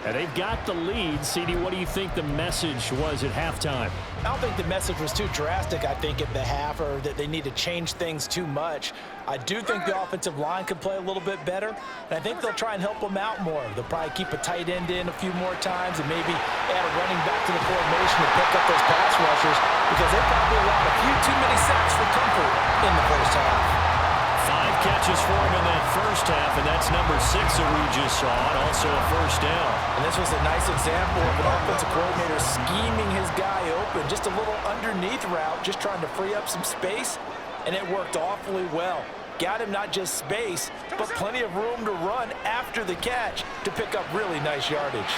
C: And they've got the lead. CD, what do you think the message was at halftime?
F: I don't think the message was too drastic, I think, at the half, or that they need to change things too much. I do think the offensive line could play a little bit better, and I think they'll try and help them out more. They'll probably keep a tight end in a few more times and maybe add a running back to the formation to pick up those pass rushers, because they probably allowed a few too many sacks for comfort in the first half.
C: 5 catches for him in that first half, and that's number 6 that we just saw, and also a first down.
F: And this was a nice example of an offensive coordinator scheming his guy open, just a little underneath route, just trying to free up some space, and it worked awfully well. Got him not just space, but plenty of room to run after the catch to pick up really nice yardage.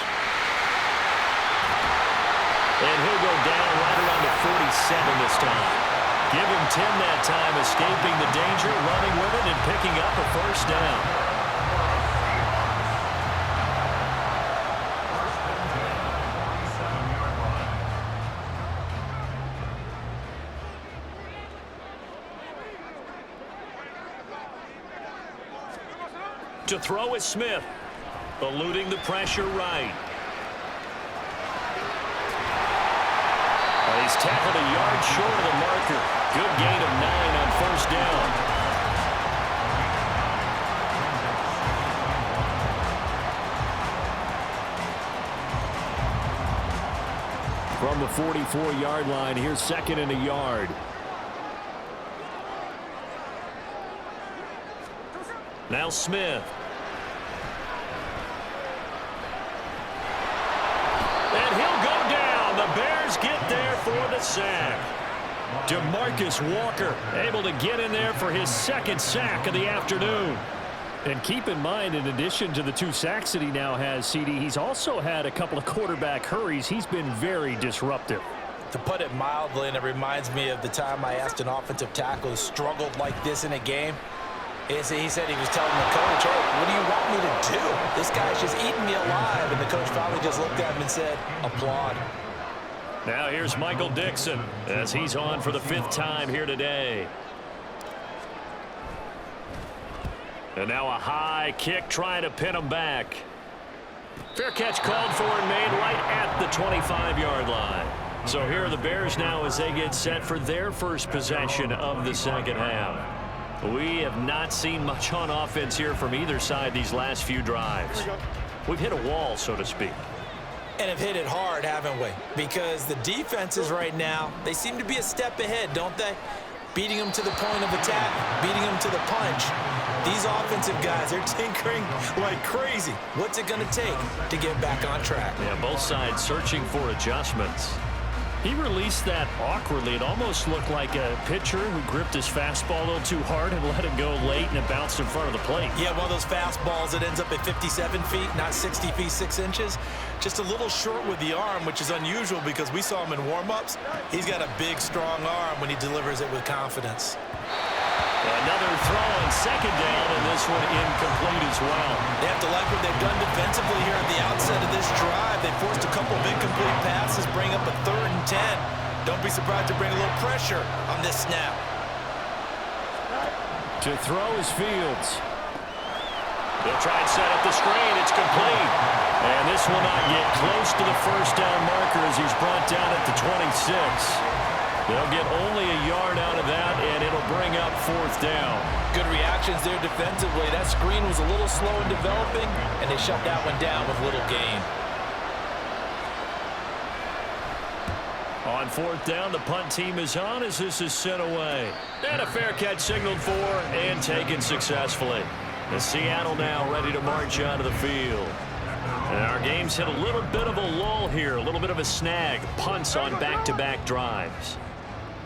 C: And he'll go down right around the 47 this time. Give him 10 that time, escaping the danger, running with it, and picking up a first down. To throw is Smith, eluding the pressure right. He's tackled a yard short of the marker. Good gain of 9 on first down. From the 44-yard line, here's 2nd and a yard. Now Smith. And he'll go down. The Bears get there for the sack.
G: DeMarcus Walker able to get in there for his second sack of the afternoon.
C: And keep in mind, in addition to the 2 sacks that he now has, CD, he's also had a couple of quarterback hurries. He's been very disruptive.
F: To put it mildly, and it reminds me of the time I asked an offensive tackle who struggled like this in a game. He said he was telling the coach, hey, what do you want me to do? This guy's just eating me alive. And the coach finally just looked at him and said, applaud.
G: Now here's Michael Dixon as he's on for the 5th time here today. And now a high kick trying to pin him back. Fair catch called for and made right at the 25-yard line. So here are the Bears now as they get set for their first possession of the second half. We have not seen much on offense here from either side these last few drives. We've hit a wall, so to speak.
F: And have hit it hard, haven't we? Because the defenses right now, they seem to be a step ahead, don't they? Beating them to the point of attack, beating them to the punch. These offensive guys, they're tinkering like crazy. What's it going to take to get back on track?
G: Yeah, both sides searching for adjustments.
C: He released that awkwardly. It almost looked like a pitcher who gripped his fastball a little too hard and let it go late, and it bounced in front of the plate.
F: Yeah, one of those fastballs that ends up at 57 feet, not 60 feet, 6 inches. Just a little short with the arm, which is unusual because we saw him in warm-ups. He's got a big, strong arm when he delivers it with confidence.
G: Another throw on second down, and this one incomplete as well.
F: They have to like what they've done defensively here at the outset of this drive. They forced a couple of incomplete passes, bring up a 3rd and 10. Don't be surprised to bring a little pressure on this snap.
C: To throw is Fields.
G: They'll try and set up the screen. It's complete. And this will not get close to the first down marker as he's brought down at the 26. They'll get only a yard out of that, and it'll bring up 4th down.
F: Good reactions there defensively. That screen was a little slow in developing, and they shut that one down with little gain.
G: On 4th down, the punt team is on as this is sent away. And a fair catch signaled for and taken successfully. The Seattle now ready to march onto the field. And our game's hit a little bit of a lull here, a little bit of a snag. Punts on back-to-back drives.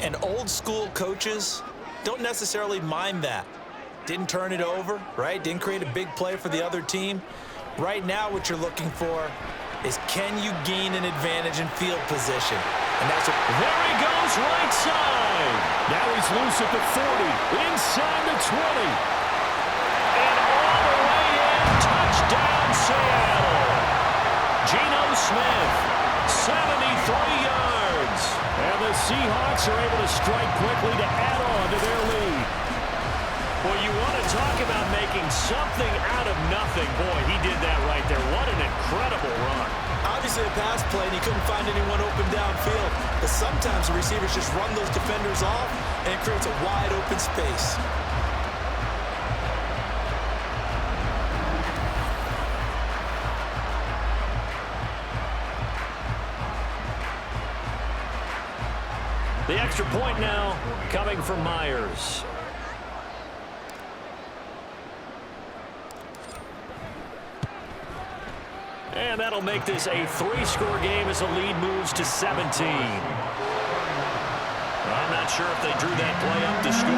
F: And old-school coaches don't necessarily mind that. Didn't turn it over, right? Didn't create a big play for the other team. Right now what you're looking for is can you gain an advantage in field position? And that's what...
G: There he goes, right side.
C: Now he's loose at the 40, inside the 20.
G: And all the way in, touchdown Seattle. Geno Smith, 73 yards.
C: And the Seahawks are able to strike quickly to add on to their lead.
G: Well, you want to talk about making something out of nothing. Boy, he did that right there. What an incredible run.
F: Obviously a pass play, and he couldn't find anyone open downfield. But sometimes the receivers just run those defenders off, and it creates a wide open space.
G: The extra point now coming from Myers. And that'll make this a 3-score game as the lead moves to 17. I'm not sure if they drew that play up to score,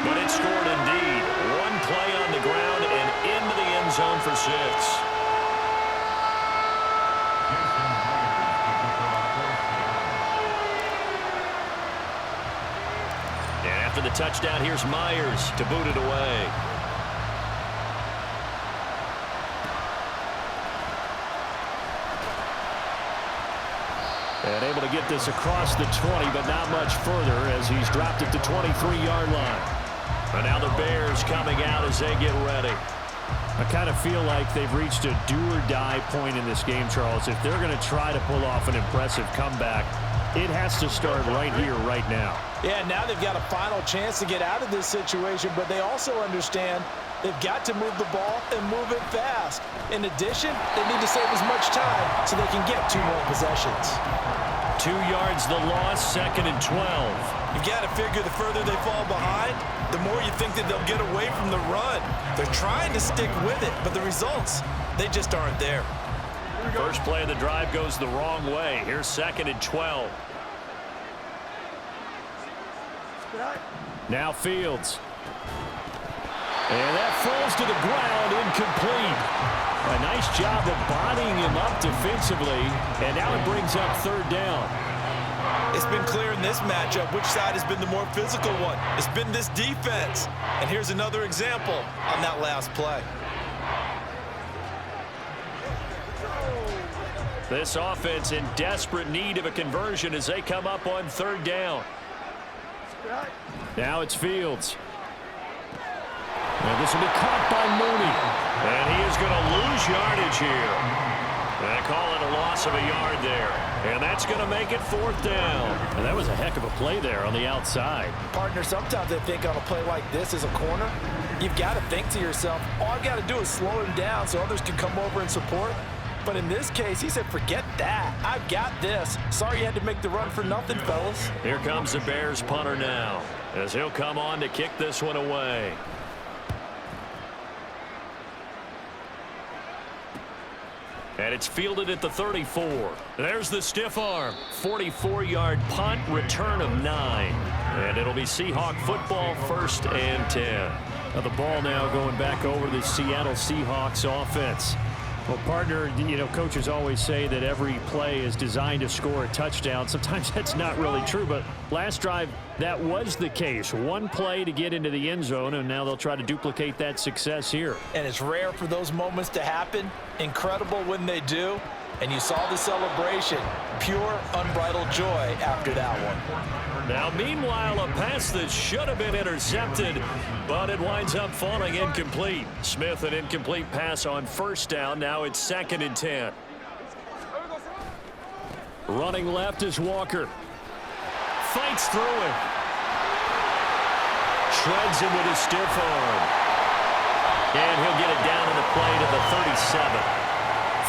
G: but it scored indeed. One play on the ground and into the end zone for 6. After the touchdown, here's Myers to boot it away.
C: And able to get this across the 20, but not much further as he's dropped at the 23-yard line.
G: And now the Bears coming out as they get ready.
C: I kind of feel like they've reached a do-or-die point in this game, Charles. If they're going to try to pull off an impressive comeback, it has to start right here, right now.
F: Yeah, now they've got a final chance to get out of this situation, but they also understand they've got to move the ball and move it fast. In addition, they need to save as much time so they can get 2 more possessions.
G: 2 yards the loss, 2nd and 12.
F: You've got to figure the further they fall behind, the more you think that they'll get away from the run. They're trying to stick with it, but the results, they just aren't there.
G: First play of the drive goes the wrong way. Here's 2nd and 12.
C: Now Fields. And that falls to the ground, incomplete. A nice job of bodying him up defensively, and now it brings up third down.
D: It's been clear in this matchup which side has been the more physical one. It's been this defense. And here's another example on that last play.
G: This offense in desperate need of a conversion as they come up on third down.
C: Now it's Fields. And this will be caught by Mooney.
G: And he is going to lose yardage here. They call it a loss of a yard there. And that's going to make it fourth down.
C: And that was a heck of a play there on the outside.
F: Partner, sometimes I think on a play like this as a corner, you've got to think to yourself, all I've got to do is slow him down so others can come over and support. But in this case, he said, forget that. I've got this. Sorry you had to make the run for nothing, fellas.
G: Here comes the Bears punter now as he'll come on to kick this one away. And it's fielded at the 34. There's the stiff arm. 44-yard punt, return of 9. And it'll be Seahawk football, 1st and 10.
C: Now the ball now going back over the Seattle Seahawks offense. Well, partner, you know, coaches always say that every play is designed to score a touchdown. Sometimes that's not really true, but last drive, that was the case. One play to get into the end zone, and now they'll try to duplicate that success here.
F: And it's rare for those moments to happen. Incredible when they do. And you saw the celebration. Pure, unbridled joy after that one.
G: Now, meanwhile, a pass that should have been intercepted, but it winds up falling incomplete. Smith, an incomplete pass on first down. Now it's 2nd and 10.
C: Running left is Walker.
G: Fights through him. Shreds him with his stiff arm. And he'll get it down in the play to the 37.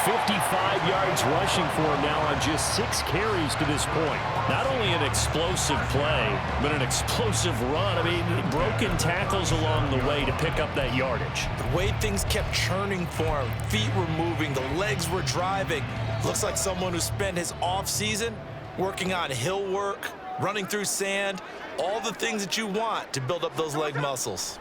C: 55 yards rushing for him now on just 6 carries to this point.
G: Not only an explosive play, but an explosive run. I mean, broken tackles along the way to pick up that yardage.
D: The way things kept churning for him, feet were moving, the legs were driving. Looks like someone who spent his off-season working on hill work, running through sand, all the things that you want to build up those leg muscles.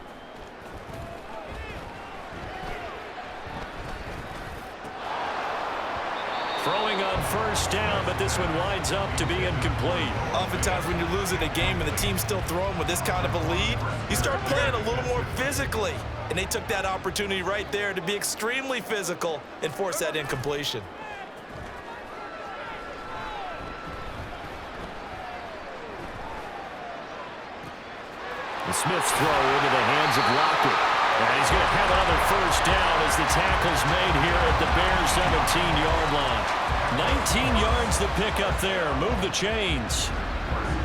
G: Throwing on first down, but this one winds up to be incomplete.
D: Oftentimes when you're losing a game and the team's still throwing with this kind of a lead, you start playing a little more physically. And they took that opportunity right there to be extremely physical and force that incompletion.
C: The Smith's throw into the hands of Lockett.
G: And he's going to have another first down as the tackle's made here at the Bears' 17-yard line. 19 yards to pick up there. Move the chains.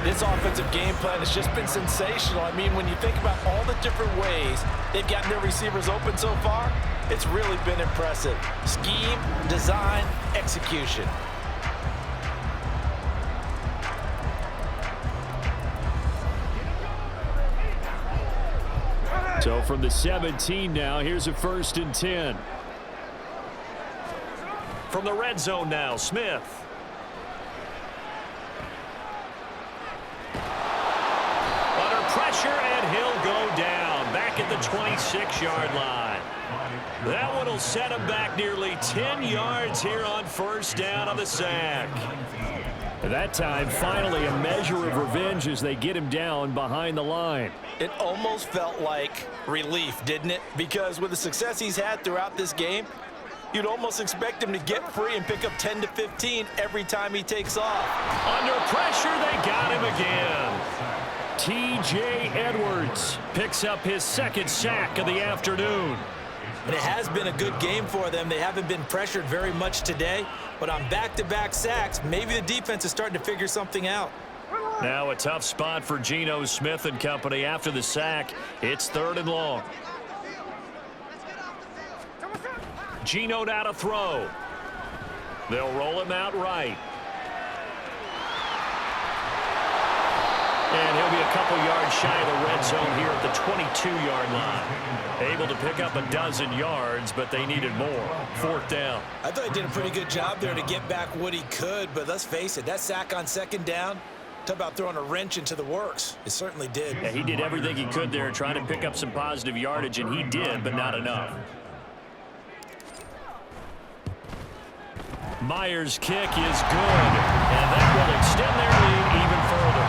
F: This offensive game plan has just been sensational. I mean, when you think about all the different ways they've gotten their receivers open so far, it's really been impressive. Scheme, design, execution.
C: So from the 17 now, here's a 1st and 10.
G: From the red zone now, Smith. Under pressure, and he'll go down. Back at the 26-yard line. That one will set him back nearly 10 yards here on first down on the sack.
C: At that time, finally a measure of revenge as they get him down behind the line.
F: It almost felt like relief, didn't it? Because with the success he's had throughout this game, you'd almost expect him to get free and pick up 10 to 15 every time he takes off.
G: Under pressure, they got him again.
C: T.J. Edwards picks up his 2nd sack of the afternoon.
F: And it has been a good game for them. They haven't been pressured very much today, but on back-to-back sacks, maybe the defense is starting to figure something out.
G: Now a tough spot for Geno Smith and company after the sack. It's 3rd and long. Geno now to throw. They'll roll him out right. And he'll be a couple yards shy of the red zone here at the 22-yard line. Able to pick up a dozen yards, but they needed more. 4th down.
D: I thought he did a pretty good job there to get back what he could, but let's face it, that sack on 2nd down,
F: Talk about throwing a wrench into the works. It certainly did.
C: Yeah, he did everything he could there trying to pick up some positive yardage, and he did, but not enough. Myers' kick is good, and that will extend their lead even further.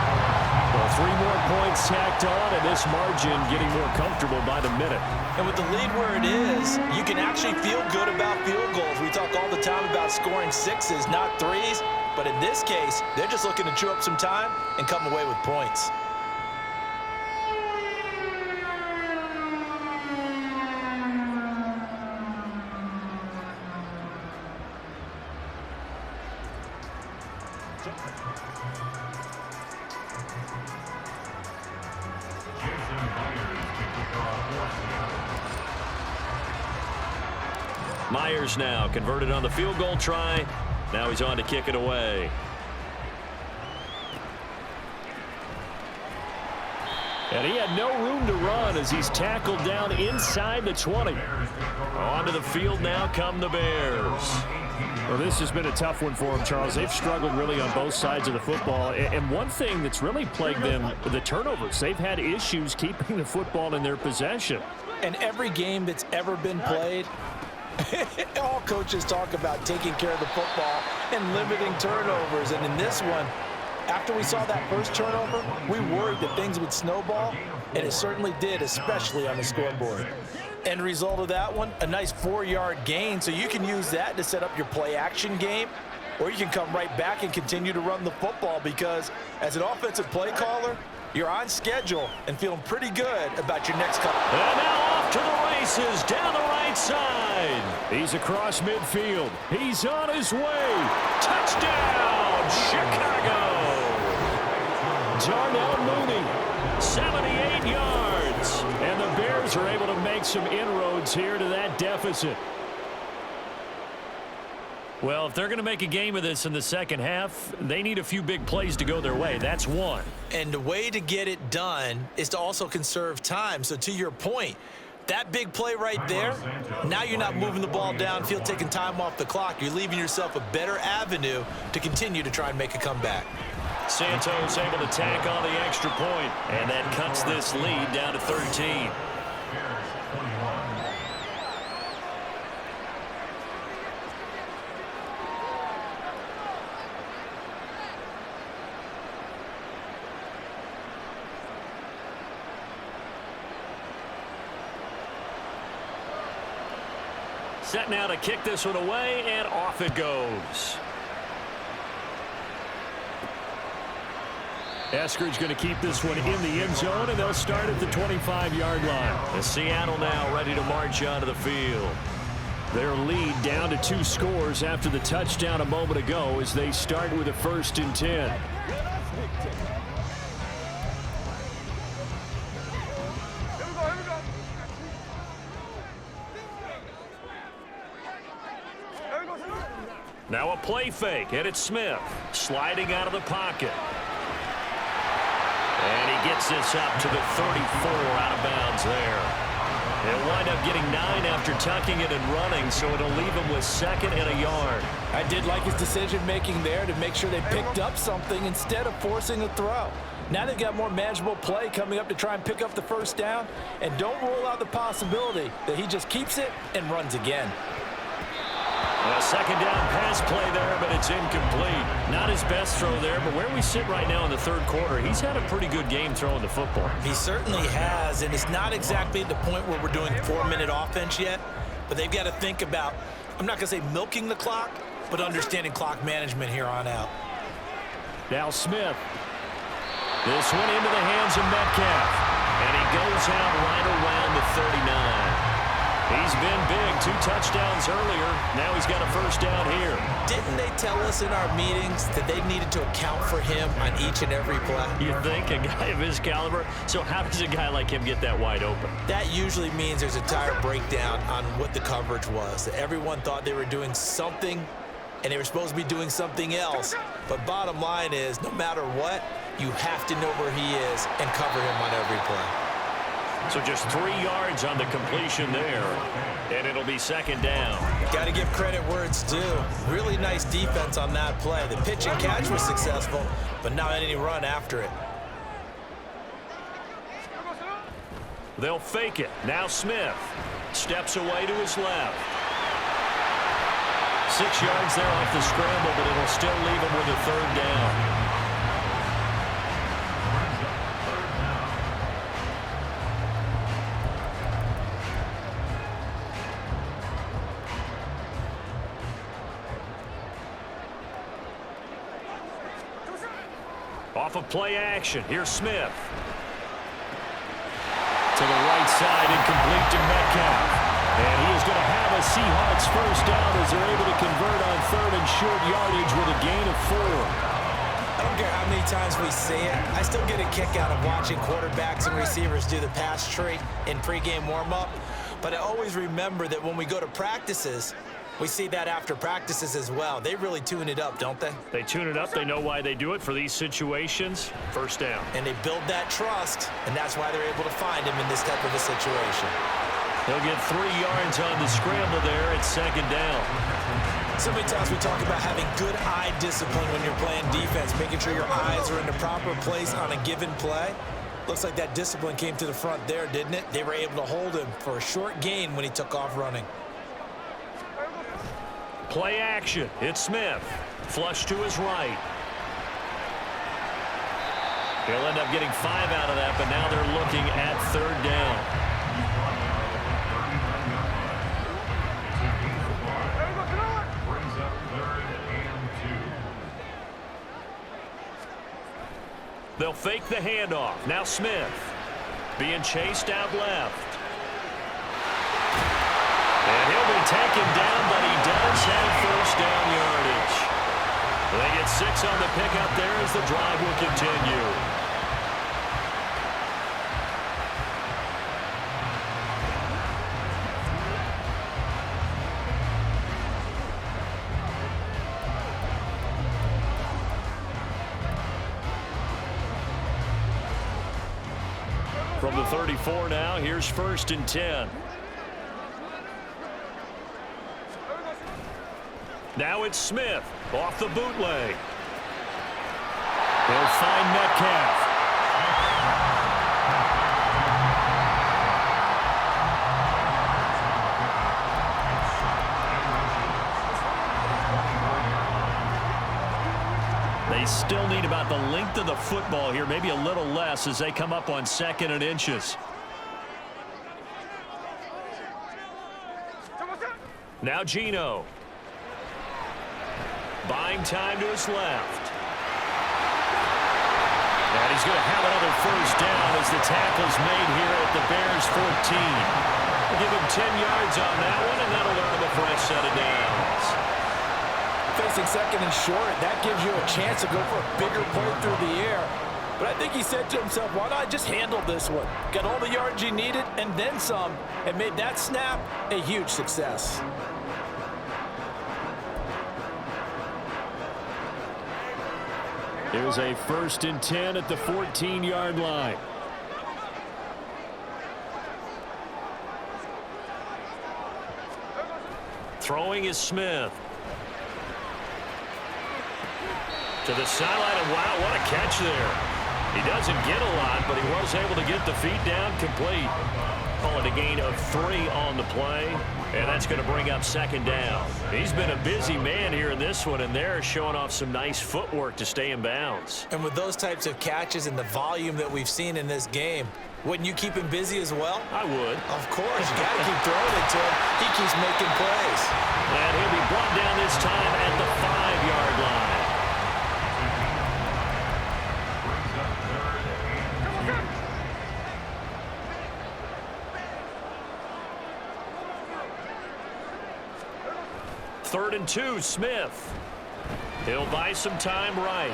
C: Well, 3 more points tacked on, and this margin getting more comfortable by the minute.
F: And with the lead where it is, you can actually feel good about field goals. We talk all the time about scoring 6s, not 3s. But in this case, they're just looking to chew up some time and come away with points.
C: Myers now converted on the field goal try. Now he's on to kick it away. And he had no room to run as he's tackled down inside the 20. Onto the field now come the Bears. Well, this has been a tough one for them, Charles. They've struggled really on both sides of the football. And one thing that's really plagued them, the turnovers. They've had issues keeping the football in their possession.
F: And every game that's ever been played, all coaches talk about taking care of the football and limiting turnovers. And in this one, after we saw that first turnover, we worried that things would snowball, and it certainly did, especially on the scoreboard. End result of that one, a nice 4-yard gain, so you can use that to set up your play-action game, or you can come right back and continue to run the football because as an offensive play caller, you're on schedule and feeling pretty good about your next couple.
C: And now off to the races down the right side. He's across midfield. He's on his way. Touchdown, Chicago. Darnell Mooney, 78 yards. And the Bears are able to make some inroads here to that deficit. Well, if they're going to make a game of this in the second half, they need a few big plays to go their way. That's one.
F: And the way to get it done is to also conserve time. So to your point, that big play right there, now you're not moving the ball downfield, taking time off the clock. You're leaving yourself a better avenue to continue to try and make a comeback.
C: Santos able to tack on the extra point, and that cuts this lead down to 13. Set now to kick this one away, and off it goes. Eskridge going to keep this one in the end zone, and they'll start at the 25-yard line. And Seattle now ready to march onto the field. Their lead down to 2 scores after the touchdown a moment ago as they start with a 1st and 10. Now a play fake, and it's Smith sliding out of the pocket. And he gets this up to the 34, out of bounds there. They'll wind up getting 9 after tucking it and running, so it'll leave him with 2nd and a yard.
F: I did like his decision-making there to make sure they picked up something instead of forcing a throw. Now they've got more manageable play coming up to try and pick up the 1st down, and don't rule out the possibility that he just keeps it and runs again.
C: A 2nd down pass play there, but it's incomplete. Not his best throw there, but where we sit right now in the 3rd quarter, he's had a pretty good game throwing the football.
F: He certainly has, and it's not exactly at the point where we're doing 4-minute offense yet, but they've got to think about, I'm not going to say milking the clock, but understanding clock management here on out.
C: Now Smith. This one into the hands of Metcalf, and he goes out right around the 39. He's been big, 2 touchdowns earlier. Now he's got a 1st down here.
F: Didn't they tell us in our meetings that they needed to account for him on each and every play?
C: You think a guy of his caliber? So how does a guy like him get that wide open?
F: That usually means there's a tire breakdown on what the coverage was. That everyone thought they were doing something, and they were supposed to be doing something else. But bottom line is, no matter what, you have to know where he is and cover him on every play.
G: So just 3 yards on the completion there, and it'll be second down.
F: Got to give credit where it's due. Really nice defense on that play. The pitch and catch was successful, but not any run after it.
G: They'll fake it. Now Smith steps away to his left. 6 yards there off the scramble, but it'll still leave him with a third down. Off of play action, here's Smith. To the right side, incomplete to Metcalf. And he is going to have a Seahawks first down as they're able to convert on third and short yardage with a gain of 4.
F: I don't care how many times we see it. I still get a kick out of watching quarterbacks and receivers do the pass tree in pregame warm-up. But I always remember that when we go to practices, we see that after practices as well. They really tune it up, don't they?
G: They tune it up. They know why they do it for these situations. First down.
F: And they build that trust, and that's why they're able to find him in this type of a situation.
G: They'll get 3 yards on the scramble there at second down.
F: So many times we talk about having good eye discipline when you're playing defense, making sure your eyes are in the proper place on a given play. Looks like that discipline came to the front there, didn't it? They were able to hold him for a short gain when he took off running.
G: Play action. It's Smith. Flush to his right. He'll end up getting 5 out of that, but now they're looking at third down.
E: Brings up 3rd and 2.
G: They'll fake the handoff. Now Smith being chased out left. And he'll be taken down, but he does have first down yardage. They get 6 on the pickup there as the drive will continue. From the 34 now, here's 1st and 10. Now it's Smith off the bootleg. They'll find Metcalf. They still need about the length of the football here, maybe a little less as they come up on 2nd and inches. Now Geno. Buying time to his left. And he's going to have another first down as the tackle's made here at the Bears 14. We'll give him 10 yards on that one, and that'll earn him a fresh set of downs.
F: Facing 2nd and short, that gives you a chance to go for a bigger play through the air. But I think he said to himself, why not just handle this one? Got all the yards you needed and then some, and made that snap a huge success.
C: Here's a 1st and 10 at the 14-yard line.
G: Throwing is Smith. To the sideline, and wow, what a catch there. He doesn't get a lot, but he was able to get the feet down complete. Call it a gain of 3 on the play, and that's going to bring up 2nd down. He's been a busy man here in this one, and they're showing off some nice footwork to stay in bounds.
F: And with those types of catches and the volume that we've seen in this game, wouldn't you keep him busy as well?
G: I would.
F: Of course, you got to keep throwing it to him. He keeps making plays.
G: And he'll be brought down this time at the 5-yard line. Third and 2, Smith. He'll buy some time right.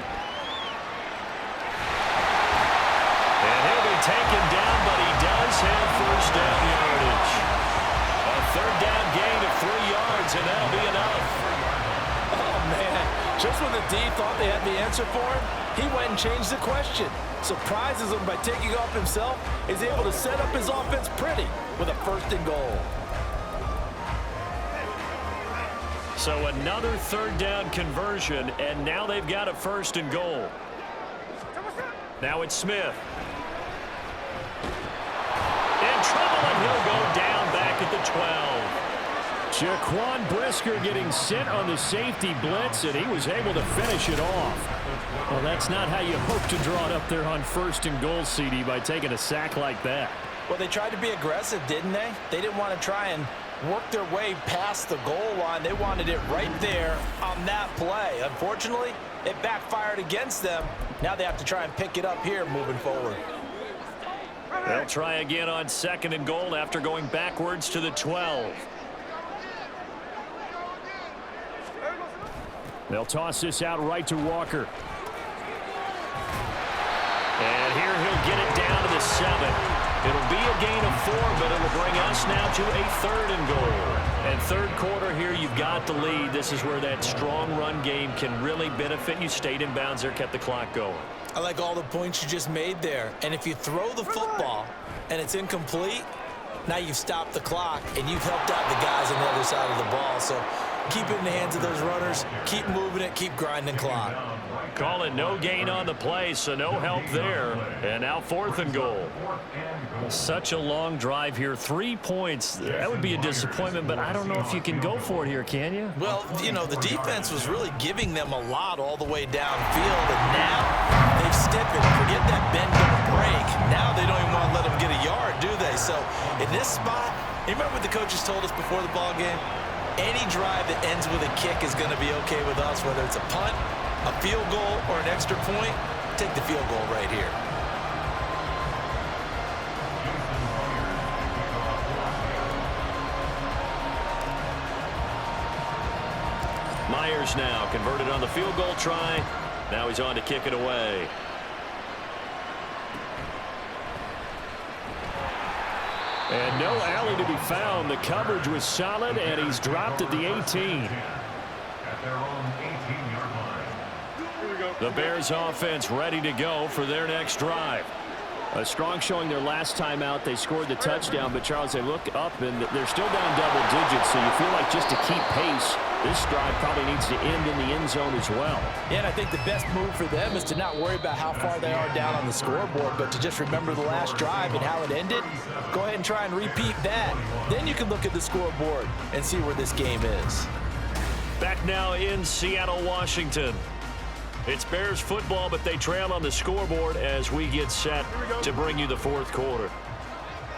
G: And he'll be taken down, but he does have first down yardage. A third down gain of 3 yards, and that'll be enough.
F: Oh, man. Just when the D thought they had the answer for him, he went and changed the question. surprises him by taking off himself, is able to set up his offense pretty with a 1st and goal.
G: So another 3rd down conversion, and now they've got a 1st and goal. Now it's Smith. In trouble, and he'll go down back at the 12.
C: Jaquan Brisker getting sent on the safety blitz, and he was able to finish it off. Well, that's not how you hope to draw it up there on 1st and goal, CD, by taking a sack like that.
F: Well, they tried to be aggressive, didn't they? They didn't want to try and work their way past the goal line. They wanted it right there on that play. Unfortunately, it backfired against them. Now they have to try and pick it up here moving forward.
G: They'll try again on 2nd and goal after going backwards to the 12.
C: They'll toss this out right to Walker.
G: And here he'll get it down to the 7. It'll be a gain of 4, but it'll bring us now to a 3rd and goal. And 3rd quarter here, you've got the lead. This is where that strong run game can really benefit you. Stayed in bounds there, kept the clock going.
F: I like all the points you just made there. And if you throw the football and it's incomplete, now you've stopped the clock and you've helped out the guys on the other side of the ball. So keep it in the hands of those runners. Keep moving it. Keep grinding clock.
G: Call it no gain on the play, so no help there. And now 4th and goal. Such a long drive here. 3 points. That would be a disappointment, but I don't know if you can go for it here, can you?
F: Well, you know, the defense was really giving them a lot all the way downfield, and now they've stepped it. Forget that bend don't break. Now they don't even want to let them get a yard, do they? So in this spot, you remember what the coaches told us before the ball game? Any drive that ends with a kick is going to be okay with us, whether it's a punt, a field goal, or an extra point. Take the field goal right here.
G: Myers now converted on the field goal try. Now he's on to kick it away.
C: And no alley to be found. The coverage was solid, and he's dropped at the 18.
E: At their own 18-yard line.
C: The Bears offense ready to go for their next drive. A strong showing their last time out. They scored the touchdown, but Charles, they look up and they're still down double digits, so you feel like just to keep pace, this drive probably needs to end in the end zone as well.
F: Yeah, and I think the best move for them is to not worry about how far they are down on the scoreboard, but to just remember the last drive and how it ended. Go ahead and try and repeat that. Then you can look at the scoreboard and see where this game is.
G: Back now in Seattle, Washington. It's Bears football, but they trail on the scoreboard as we get set to bring you the 4th quarter.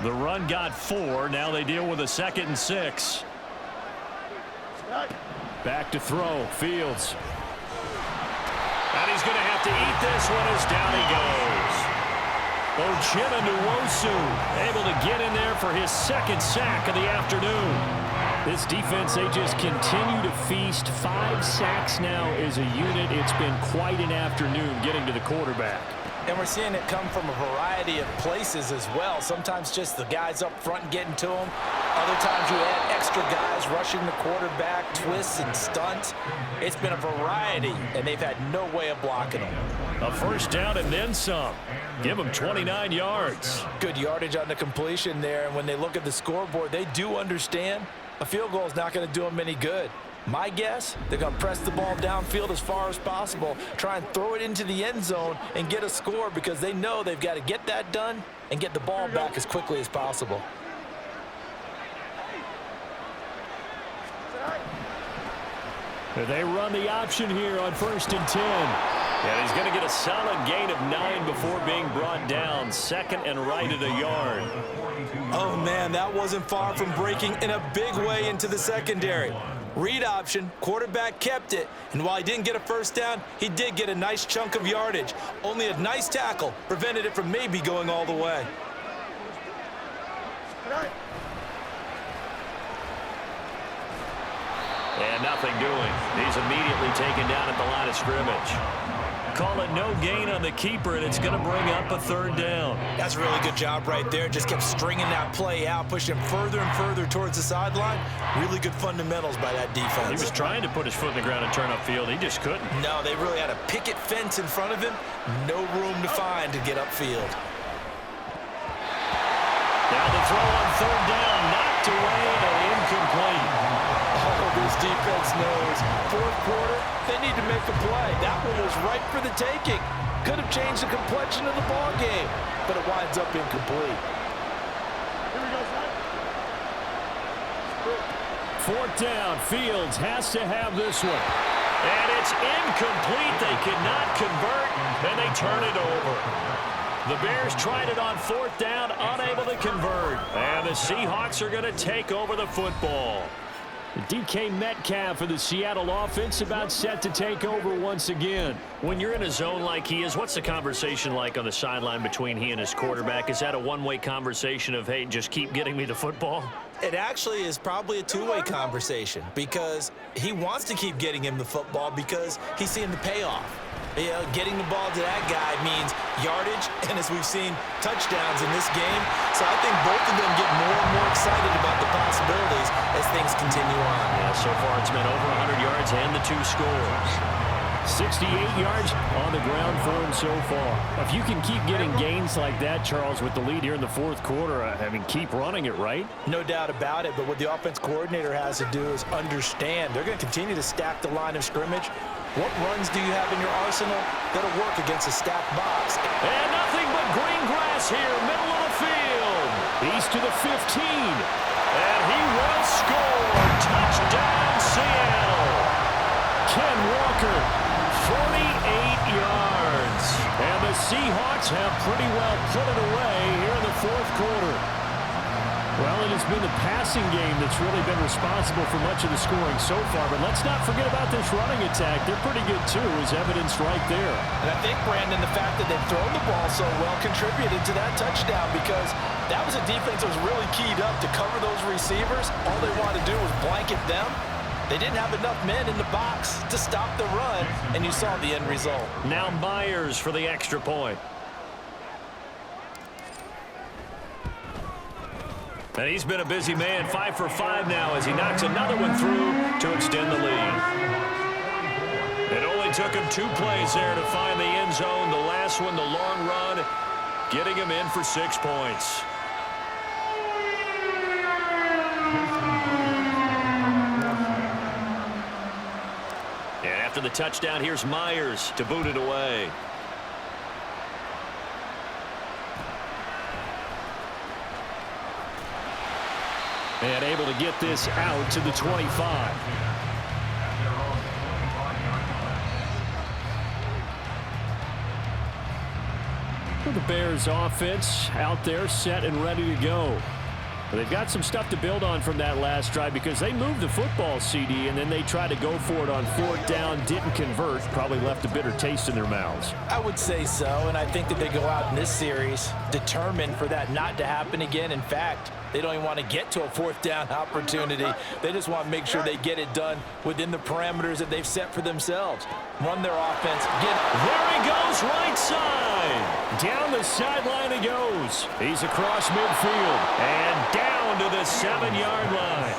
G: The run got 4. Now they deal with a 2nd and 6.
C: Back to throw. Fields.
G: And he's going to have to eat this one as down he goes. Ochena Nwosu able to get in there for his 2nd sack of the afternoon.
C: This defense, they just continue to feast. 5 sacks now as a unit. It's been quite an afternoon getting to the quarterback.
F: And we're seeing it come from a variety of places as well. Sometimes just the guys up front getting to them. Other times you add extra guys rushing the quarterback, twists and stunts. It's been a variety, and they've had no way of blocking them.
G: A 1st down and then some. Give them 29 yards.
F: Good yardage on the completion there, and when they look at the scoreboard, they do understand a field goal is not going to do them any good. My guess, they're going to press the ball downfield as far as possible, try and throw it into the end zone and get a score because they know they've got to get that done and get the ball back as quickly as possible.
C: They run the option here on 1st and 10.
G: And he's going to get a solid gain of 9 before being brought down. 2nd and right at a yard.
F: Oh, man, that wasn't far from breaking in a big way into the secondary. Read option, quarterback kept it, and while he didn't get a 1st down, he did get a nice chunk of yardage. Only a nice tackle prevented it from maybe going all the way.
G: And nothing doing. He's immediately taken down at the line of scrimmage. Call it no gain on the keeper, and it's going to bring up a third down.
F: That's a really good job right there. Just kept stringing that play out, pushing him further and further towards the sideline. Really good fundamentals by that defense.
G: He was trying to put his foot in the ground and turn upfield. He just couldn't.
F: No, they really had a picket fence in front of him. No room to find to get upfield.
G: Now the throw on third down, knocked away and incomplete.
F: Oh, this defense knows. Fourth quarter, they need to make a play. That one was right for the taking. Could have changed the complexion of the ball game, but it winds up incomplete.
C: Fourth down, Fields has to have this one.
G: And it's incomplete. They cannot convert, and they turn it over. The Bears tried it on fourth down, unable to convert. And the Seahawks are going to take over the football.
C: DK Metcalf for the Seattle offense about set to take over once again.
G: When you're in a zone like he is, what's the conversation like on the sideline between he and his quarterback? Is that a one-way conversation of, hey, just keep getting me the football?
F: It actually is probably a two-way conversation because he wants to keep getting him the football because he's seeing the payoff. You know, getting the ball to that guy means yardage, and as we've seen, touchdowns in this game. So I think both of them get more and more excited about the possibilities as things continue on.
G: Yeah, so far it's been over 100 yards and the 2 scores.
C: 68 yards on the ground for him so far. If you can keep getting gains like that, Charles, with the lead here in the fourth quarter, I mean, keep running it, right?
F: No doubt about it, but what the offense coordinator has to do is understand. They're going to continue to stack the line of scrimmage. What runs do you have in your arsenal that'll work against a stacked box?
G: And nothing but green grass here, middle of the field.
C: He's to the 15.
G: And he will score. Touchdown, Seattle.
C: Ken Walker,
G: 48 yards.
C: and the Seahawks have pretty well put it away here in the fourth quarter. Well, it has been the passing game that's really been responsible for much of the scoring so far. But let's not forget about this running attack. They're pretty good, too, as evidenced right there.
F: And I think, Brandon, the fact that they've thrown the ball so well contributed to that touchdown because that was a defense that was really keyed up to cover those receivers. All they wanted to do was blanket them. They didn't have enough men in the box to stop the run, and you saw the end result.
G: Now Myers for the extra point. And he's been a busy man, 5 for 5 now as he knocks another one through to extend the lead. It only took him 2 plays there to find the end zone. The last one, the long run, getting him in for 6 points. And after the touchdown, here's Myers to boot it away.
C: And able to get this out to the 25. The Bears offense out there set and ready to go. They've got some stuff to build on from that last drive because they moved the football, CD, and then they tried to go for it on fourth down, didn't convert, probably left a bitter taste in their mouths.
F: I would say so, and I think that they go out in this series determined for that not to happen again. In fact, they don't even want to get to a fourth down opportunity. They just want to make sure they get it done within the parameters that they've set for themselves. Run their offense.
C: There he goes, right side. Down the sideline he goes. He's across midfield and down to the 7-yard line.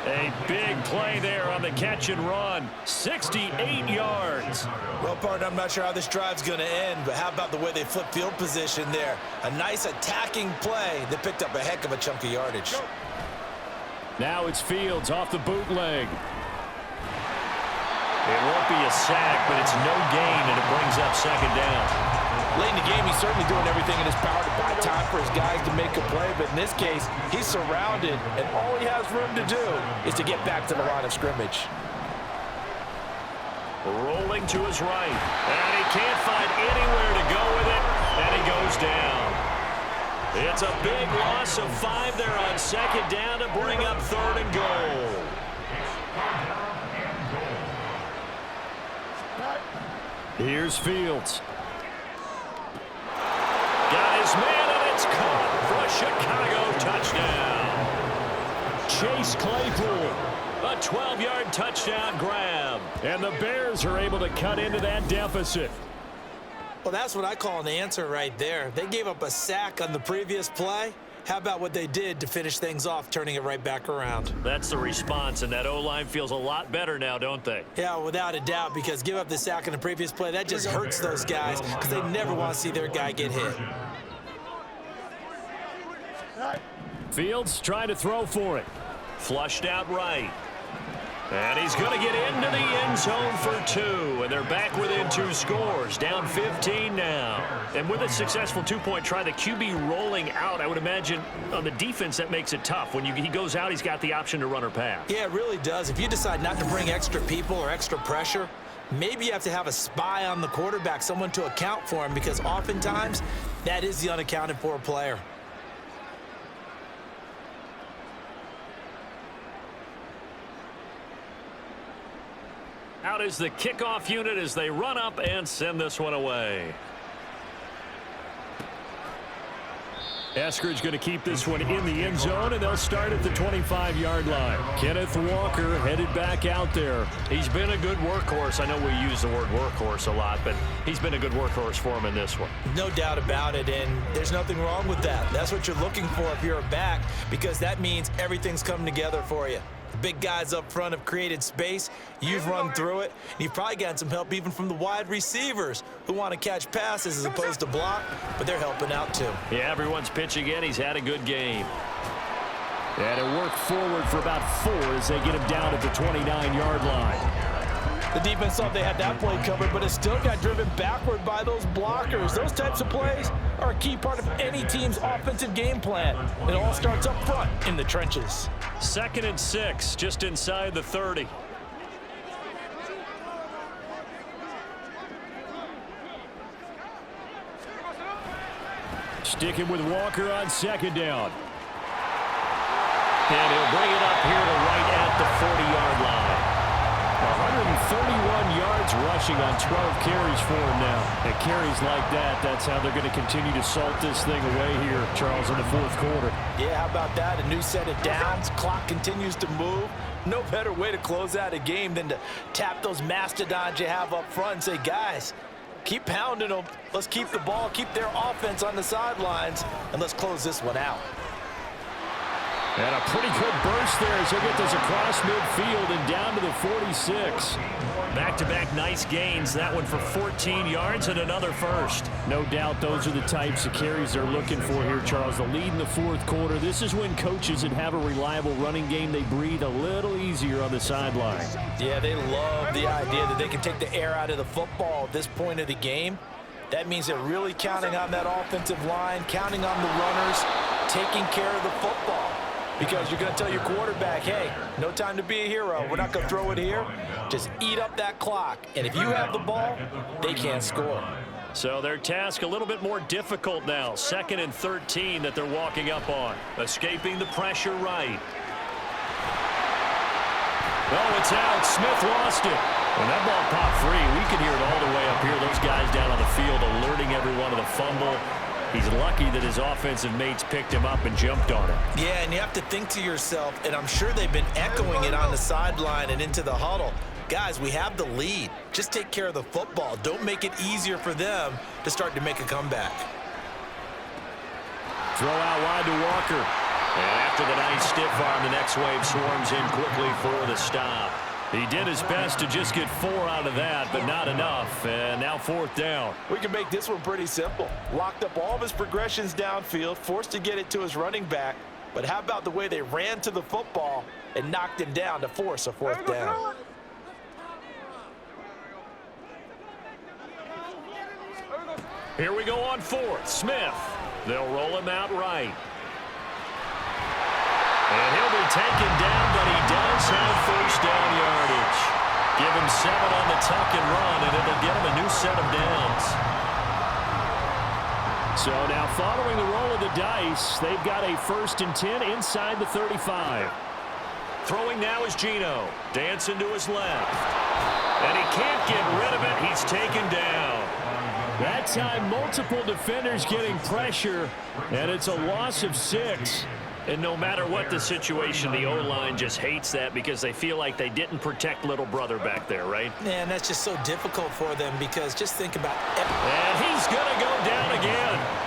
C: A big play there on the catch and run. 68 yards.
F: Well, partner, I'm not sure how this drive's going to end, but how about the way they flip field position there? A nice attacking play that picked up a heck of a chunk of yardage.
C: Now it's Fields off the bootleg.
G: It won't be a sack, but it's no gain, and it brings up second down.
F: Late in the game, he's certainly doing everything in his power to buy time for his guys to make a play, but in this case, he's surrounded, and all he has room to do is to get back to the line of scrimmage.
G: Rolling to his right, and he can't find anywhere to go with it, and he goes down. It's a big loss of 5 there on second down to bring up 3rd and goal.
C: Here's Fields.
G: Got his man, and it's caught for a Chicago touchdown.
C: Chase Claypool
G: A 12-yard touchdown grab.
C: And the Bears are able to cut into that deficit.
F: Well, that's what I call an answer right there. They gave up a sack on the previous play. How about what they did to finish things off, turning it right back around?
G: That's the response, and that O-line feels a lot better now, don't they?
F: Yeah, without a doubt, because give up the sack in the previous play, that just hurts those guys because they never want to see their guy get hit.
C: Fields trying to throw for it.
G: Flushed out right. And he's going to get into the end zone for 2. And they're back within 2 scores. Down 15 now. And with a successful 2-point try, the QB rolling out, I would imagine on the defense that makes it tough. When he goes out, he's got the option to run or pass.
F: Yeah, it really does. If you decide not to bring extra people or extra pressure, maybe you have to have a spy on the quarterback, someone to account for him, because oftentimes that is the unaccounted for player.
G: Out is the kickoff unit as they run up and send this one away.
C: Eskridge going to keep this one in the end zone, and they'll start at the 25-yard line. Kenneth Walker headed back out there.
G: He's been a good workhorse. I know we use the word workhorse a lot, but he's been a good workhorse for him in this one.
F: No doubt about it, and there's nothing wrong with that. That's what you're looking for if you're a back, because that means everything's coming together for you. The big guys up front have created space. You've run through it. And you've probably gotten some help even from the wide receivers who want to catch passes as opposed to block, but they're helping out too.
G: Yeah, everyone's pitching in. He's had a good game.
C: And it worked forward for about 4 as they get him down at the 29-yard line.
F: The defense thought they had that play covered, but it still got driven backward by those blockers. Those types of plays are a key part of any team's offensive game plan. It all starts up front in the trenches.
G: 2nd and 6, just inside the 30.
C: Sticking with Walker on 2nd down.
G: And he'll bring it up here to right at the 40-yard line.
C: 131 yards rushing on 12 carries for him now. And carries like that, that's how they're going to continue to salt this thing away here, Charles, in the 4th quarter.
F: Yeah, how about that? A new set of downs. Clock continues to move. No better way to close out a game than to tap those mastodons you have up front and say, guys, keep pounding them. Let's keep the ball, keep their offense on the sidelines, and let's close this one out.
C: And a pretty good burst there as he'll get this across midfield and down to the 46.
G: Back-to-back nice gains. That one for 14 yards and another first.
C: No doubt those are the types of carries they're looking for here, Charles. The lead in the 4th quarter. This is when coaches that have a reliable running game, they breathe a little easier on the sideline.
F: Yeah, they love the idea that they can take the air out of the football at this point of the game. That means they're really counting on that offensive line, counting on the runners, taking care of the football. Because you're going to tell your quarterback, hey, no time to be a hero. We're not going to throw it here. Just eat up that clock. And if you have the ball, they can't score.
G: So their task a little bit more difficult now. 2nd and 13 that they're walking up on. Escaping the pressure right. Oh, it's out. Smith lost it. When that ball popped free, we could hear it all the way up here. Those guys down on the field alerting everyone of the fumble. He's lucky that his offensive mates picked him up and jumped on him.
F: Yeah, and you have to think to yourself, and I'm sure they've been echoing it on the sideline and into the huddle. Guys, we have the lead. Just take care of the football. Don't make it easier for them to start to make a comeback.
C: Throw out wide to Walker.
G: And after the nice stiff arm, the next wave swarms in quickly for the stop.
C: He did his best to just get 4 out of that, but not enough. And now 4th down.
F: We can make this one pretty simple. Locked up all of his progressions downfield, forced to get it to his running back. But how about the way they ran to the football and knocked him down to force a 4th down?
G: Here we go on 4th. Smith. They'll roll him out right. And he'll be taken down, but he does have 1st down yardage. Give him 7 on the tuck and run, and it'll get him a new set of downs.
C: So now following the roll of the dice, they've got a 1st and 10 inside the 35.
G: Throwing now is Geno. Dancing to his left. And he can't get rid of it. He's taken down.
C: That time, multiple defenders getting pressure, and it's a loss of 6.
G: And no matter what the situation, the O-line just hates that because they feel like they didn't protect little brother back there, right?
F: Man, that's just so difficult for them because just think about it.
G: And he's going to go down again.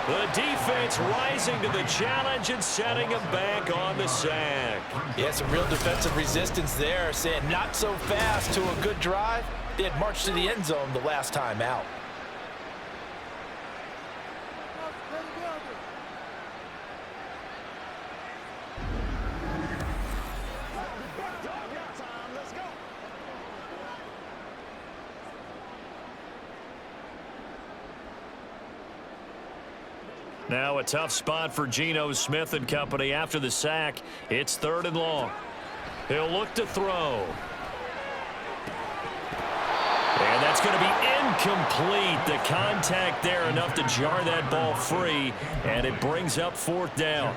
G: The defense rising to the challenge and setting him back on the sack.
F: Yeah, some real defensive resistance there, saying not so fast to a good drive. They had marched to the end zone the last time out.
G: Now a tough spot for Geno Smith and company after the sack. It's 3rd and long. He'll look to throw. And that's going to be incomplete. The contact there enough to jar that ball free, and it brings up 4th down.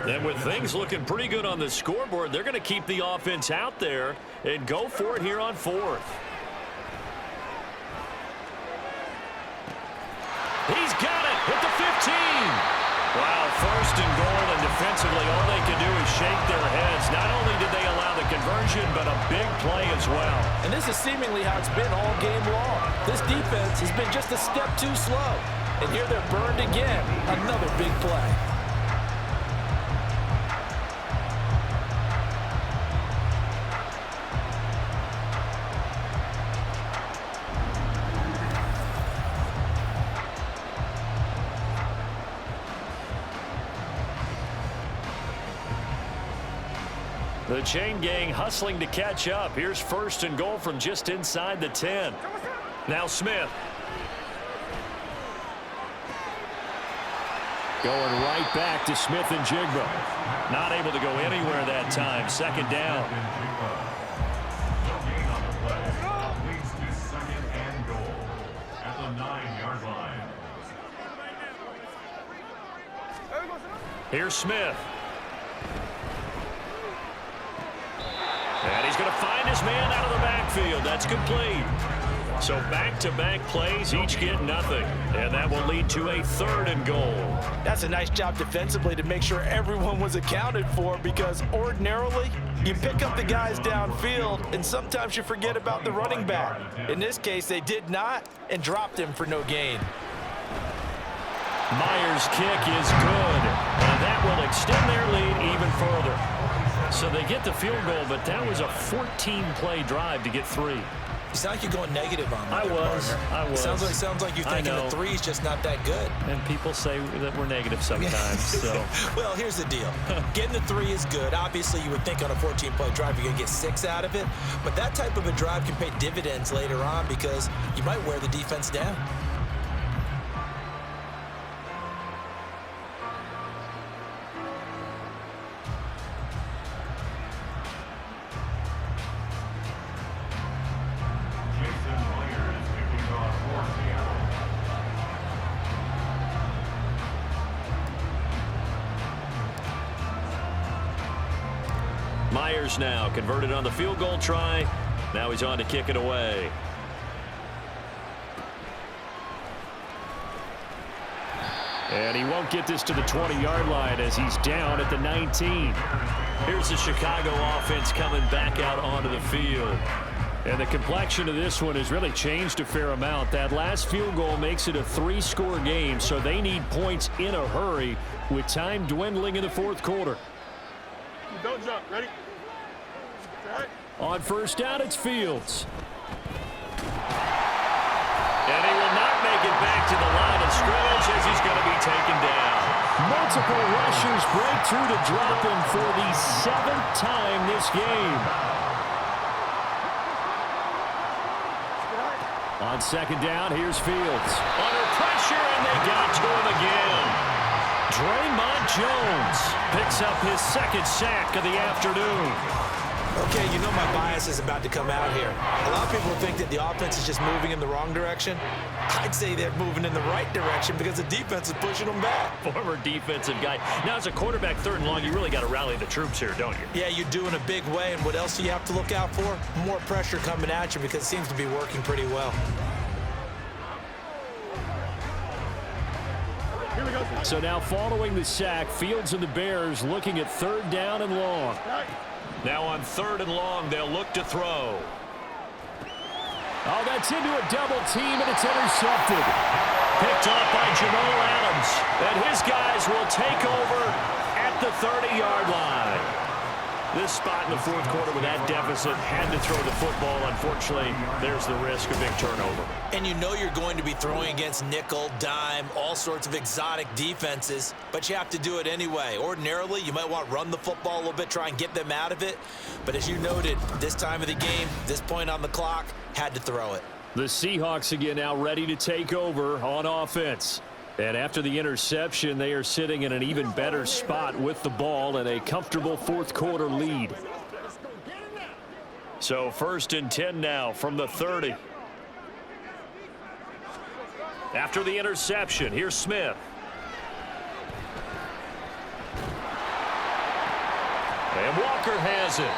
G: And with things looking pretty good on the scoreboard, they're going to keep the offense out there and go for it here on 4th. He's got it at the 15. Wow, 1st and goal, and defensively all they can do is shake their heads. Not only did they allow the conversion, but a big play as well.
F: And this is seemingly how it's been all game long. This defense has been just a step too slow. And here they're burned again. Another big play.
G: The chain gang hustling to catch up. Here's 1st and goal from just inside the 10. Now Smith. Going right back to Smith and Jigba. Not able to go anywhere that time. 2nd down.
E: Leads to 2nd and goal at the 9-yard line.
G: Here's Smith. And he's going to find his man out of the backfield. That's complete. So back-to-back plays, each get nothing. And that will lead to a 3rd and goal.
F: That's a nice job defensively to make sure everyone was accounted for, because ordinarily you pick up the guys downfield and sometimes you forget about the running back. In this case, they did not and dropped him for no gain.
G: Myers' kick is good, and that will extend their lead even further. So they get the field goal, but that was a 14-play drive to get 3.
F: You sound like you're going negative on me.
G: I was.
F: Sounds like you're thinking the 3 is just not that good.
G: And people say that we're negative sometimes. So.
F: Well, here's the deal. Getting the 3 is good. Obviously, you would think on a 14-play drive you're going to get 6 out of it. But that type of a drive can pay dividends later on because you might wear the defense down.
G: Myers now converted on the field goal try. Now he's on to kick it away. And he won't get this to the 20-yard line as he's down at the 19. Here's the Chicago offense coming back out onto the field. And the complexion of this one has really changed a fair amount. That last field goal makes it a 3-score game, so they need points in a hurry with time dwindling in the 4th quarter.
H: Don't jump. Ready?
G: On 1st down, it's Fields. And he will not make it back to the line of scrimmage as he's going to be taken down.
C: Multiple rushers break through to drop him for the 7th time this game. On 2nd down, here's Fields.
G: Under pressure, and they got to him again.
C: Draymond Jones picks up his 2nd sack of the afternoon.
F: Okay, you know my bias is about to come out here. A lot of people think that the offense is just moving in the wrong direction. I'd say they're moving in the right direction because the defense is pushing them back.
G: Former defensive guy. Now, as a quarterback 3rd and long, you really got to rally the troops here, don't you?
F: Yeah, you're doing a big way, and what else do you have to look out for? More pressure coming at you because it seems to be working pretty well.
H: Here we go.
C: So now following the sack, Fields and the Bears looking at 3rd down and long.
G: Now on 3rd and long, they'll look to throw.
C: Oh, that's into a double team, and it's intercepted.
G: Picked off by Geno Adams. And his guys will take over at the 30-yard line. This spot in the 4th quarter with that deficit had to throw the football. Unfortunately, there's the risk of big turnover.
D: And you know you're going to be throwing against nickel, dime, all sorts of exotic defenses, but you have to do it anyway. Ordinarily, you might want to run the football a little bit, try and get them out of it. But as you noted, this time of the game, this point on the clock, had to throw it.
C: The Seahawks again now ready to take over on offense. And after the interception, they are sitting in an even better spot with the ball and a comfortable 4th quarter lead.
G: So 1st and 10 now from the 30. After the interception, here's Smith. And Walker has it.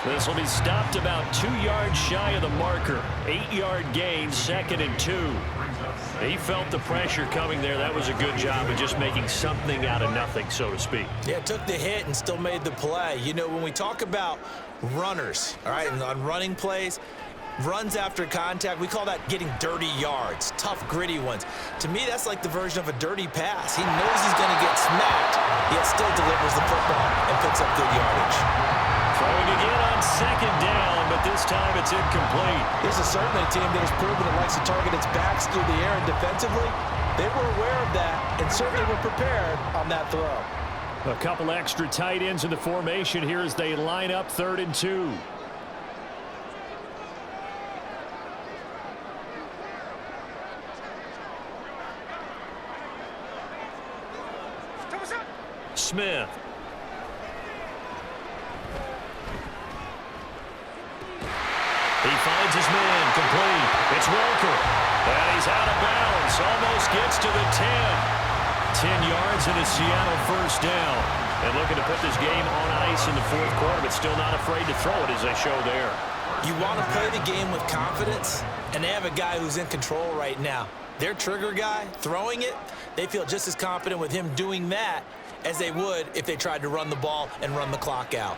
G: This will be stopped about 2 yards shy of the marker. 8-yard gain, 2nd and 2. He felt the pressure coming there. That was a good job of just making something out of nothing, so to speak.
D: Yeah, took the hit and still made the play. You know, when we talk about runners, all right, and on running plays, runs after contact, we call that getting dirty yards, tough, gritty ones. To me, that's like the version of a dirty pass. He knows he's going to get smacked, yet still delivers the football and picks up good yardage.
G: Throwing again on 2nd down, but this time it's incomplete.
F: This is certainly a team that has proven it likes to target its backs through the air, and defensively, they were aware of that and certainly were prepared on that throw.
C: A couple extra tight ends in the formation here as they line up 3rd and 2.
G: Smith. He finds his man, complete. It's Walker. And he's out of bounds. Almost gets to the 10. 10 yards and a Seattle 1st down. And looking to put this game on ice in the 4th quarter, but still not afraid to throw it as they show there.
D: You want to play the game with confidence, and they have a guy who's in control right now. Their trigger guy, throwing it, they feel just as confident with him doing that as they would if they tried to run the ball and run the clock out.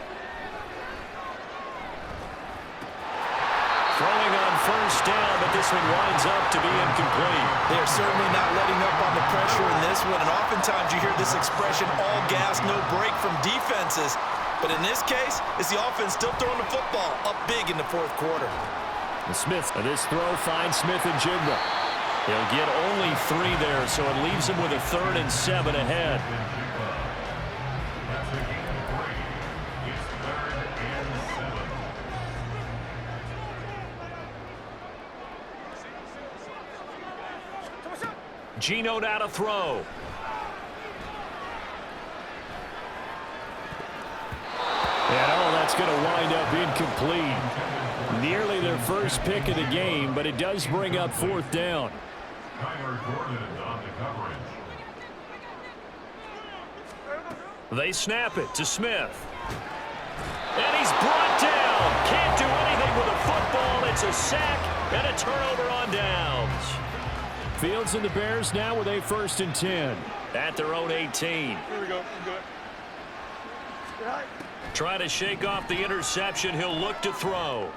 G: Throwing on 1st down, but this one winds up to be incomplete.
D: They're certainly not letting up on the pressure in this one, and oftentimes you hear this expression, all gas, no break from defenses. But in this case, it's the offense still throwing the football up big in the 4th quarter.
C: And Smith, and this throw finds Smith and Jigba.
G: He'll get only 3 there, so it leaves him with a 3rd and 7 ahead. Geno now to throw.
C: And oh, that's going to wind up incomplete. Nearly their first pick of the game, but it does bring up 4th down.
G: They snap it to Smith. And he's brought down. Can't do anything with a football. It's a sack and a turnover on downs.
C: Fields and the Bears now with a 1st and 10.
G: At their own 18.
H: Here we go. Good.
G: Try to shake off the interception. He'll look to throw.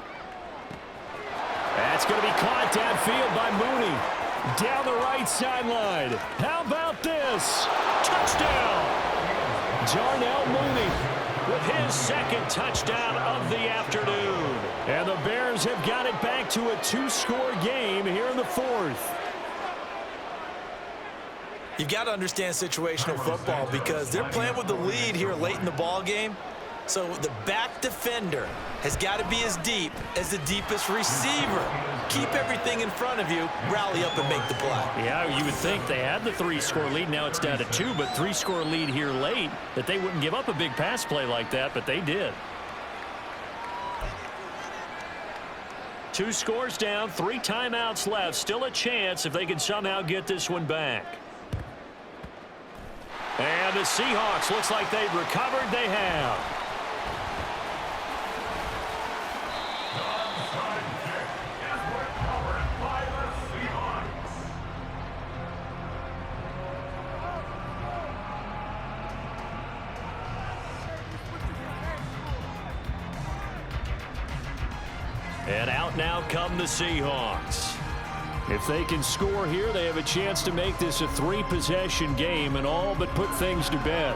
C: That's going to be caught downfield by Mooney. Down the right sideline. How about this?
G: Touchdown!
C: Darnell Mooney
G: with his 2nd touchdown of the afternoon.
C: And the Bears have got it back to a 2-score game here in the 4th.
D: You've got to understand situational football because they're playing with the lead here late in the ball game. So the back defender has got to be as deep as the deepest receiver. Keep everything in front of you, rally up and make the play.
C: Yeah, you would think they had the 3-score lead. Now it's down to 2, but 3-score lead here late, that they wouldn't give up a big pass play like that, but they did.
G: 2 scores down, 3 timeouts left. Still a chance if they can somehow get this one back. And the Seahawks, looks like they've recovered. They have. And out now come the Seahawks.
C: If they can score here, they have a chance to make this a 3-possession game and all but put things to bed.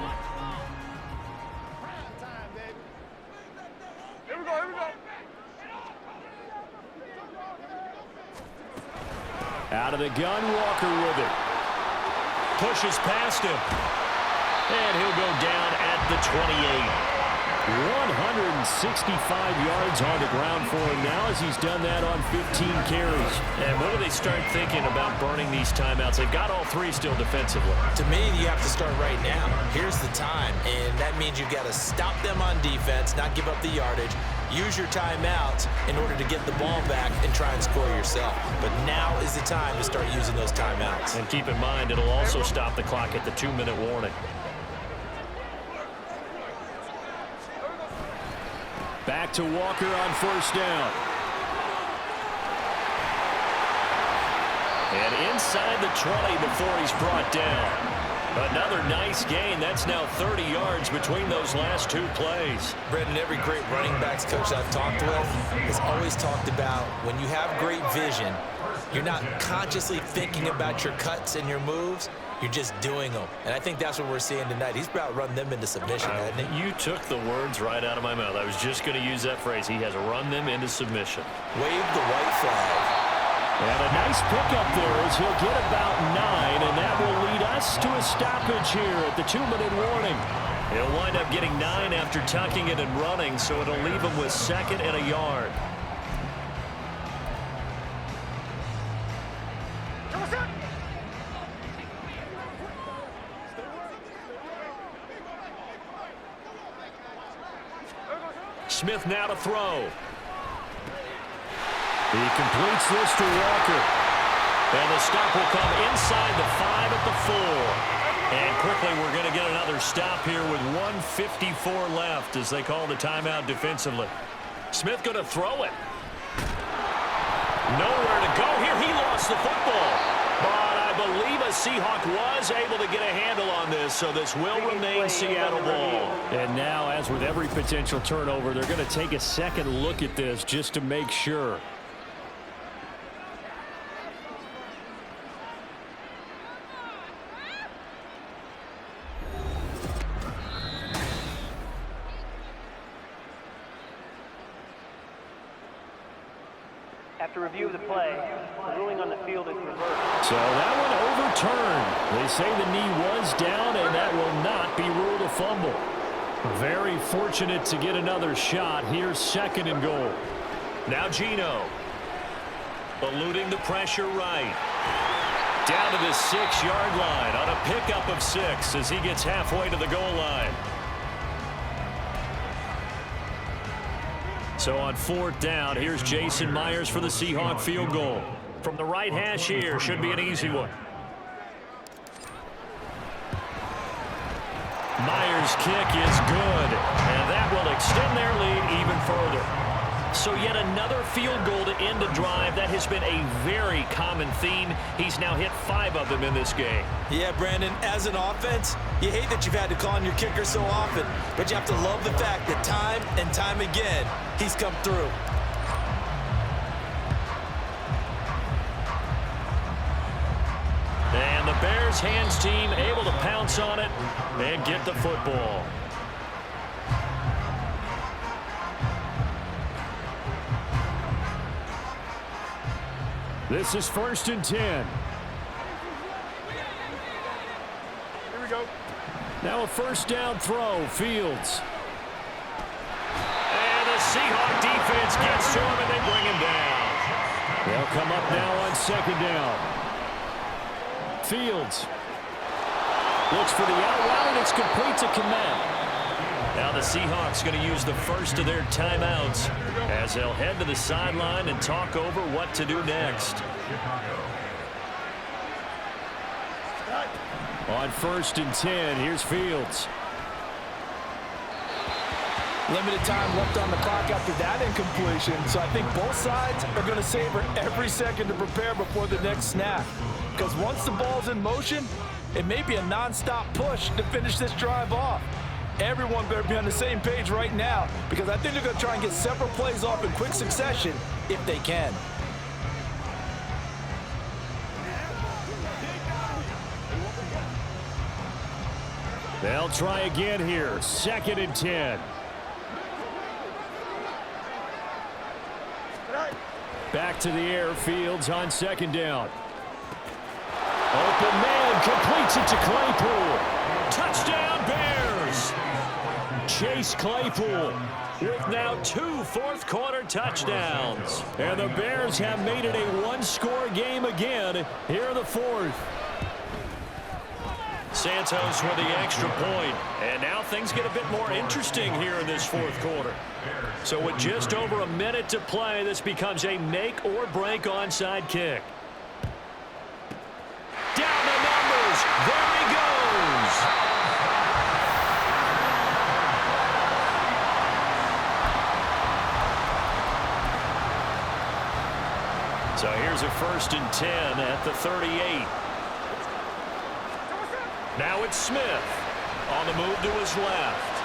C: Out of the gun, Walker with it. Pushes past him. And he'll go down at the 28. 165 yards on the ground for him now as he's done that on 15 carries.
G: And when do they start thinking about burning these timeouts? They've got all 3 still defensively.
F: To me, you have to start right now. Here's the time, and that means you've got to stop them on defense, not give up the yardage, use your timeouts in order to get the ball back and try and score yourself. But now is the time to start using those timeouts.
G: And keep in mind, it'll also stop the clock at the 2-minute warning.
C: Back to Walker on first down.
G: And inside the 20 before he's brought down. Another nice gain. That's now 30 yards between those last 2 plays.
F: Brendan, every great running backs coach I've talked with has always talked about when you have great vision, you're not consciously thinking about your cuts and your moves. You're just doing them. And I think that's what we're seeing tonight. He's about run them into submission, hasn't he?
G: You took the words right out of my mouth. I was just going to use that phrase. He has run them into submission.
F: Wave the white flag.
C: And a nice pickup there as he'll get about 9, and that will lead us to a stoppage here at the 2-minute warning.
G: He'll wind up getting 9 after tucking it and running, so it'll leave him with 2nd and a yard. Smith now to throw.
C: He completes this to Walker.
G: And the stop will come inside the 5 at the 4. And quickly we're going to get another stop here with 1:54 left as they call the timeout defensively. Smith going to throw it. Nowhere to go here. He lost the football. But I believe a Seahawk was able to get a handle on this, so this will remain Seattle ball.
C: And now, as with every potential turnover, they're going to take a second look at this just to make sure.
I: After review of the play, the ruling on the field is reversed.
C: So that one overturned. They say the knee was down, and that will not be ruled a fumble. Very fortunate to get another shot. Here's 2nd and goal.
G: Now Geno. Eluding the pressure right. Down to the 6-yard line on a pickup of 6 as he gets halfway to the goal line. So on 4th down, here's Jason Myers for the Seahawk field goal. From the right hash here, should be an easy one. Myers' kick is good, and that will extend their lead even further. So yet another field goal to end a drive. That has been a very common theme. He's now hit 5 of them in this game.
F: Yeah, Brandon, as an offense, you hate that you've had to call on your kicker so often, but you have to love the fact that time and time again, he's come through.
G: And the Bears hands team able to pounce on it and get the football.
C: This is 1st and 10.
J: Here we go.
C: Now a 1st down throw, Fields.
G: And the Seahawk defense gets to him and they bring him down.
C: They'll come up now on 2nd down. Fields looks for the out route, and it's complete to Komet.
G: Now the Seahawks going to use the first of their timeouts as they'll head to the sideline and talk over what to do next.
C: On 1st and 10, here's Fields.
F: Limited time left on the clock after that incompletion, so I think both sides are going to savor every second to prepare before the next snap. Because once the ball's in motion, it may be a non-stop push to finish this drive off. Everyone better be on the same page right now because I think they're going to try and get several plays off in quick succession if they can.
C: They'll try again here. 2nd and 10. Back to the air. Fields on 2nd down. Open man completes it to Claypool. Touchdown Bears. Chase Claypool with now 2 fourth-quarter touchdowns. And the Bears have made it a one-score game again here in the 4th.
G: Santos with the extra point. And now things get a bit more interesting here in this 4th quarter. So with just over a minute to play, this becomes a make-or-break onside kick. Down the numbers. There he goes. So here's a 1st and 10 at the 38. Now it's Smith on the move to his left.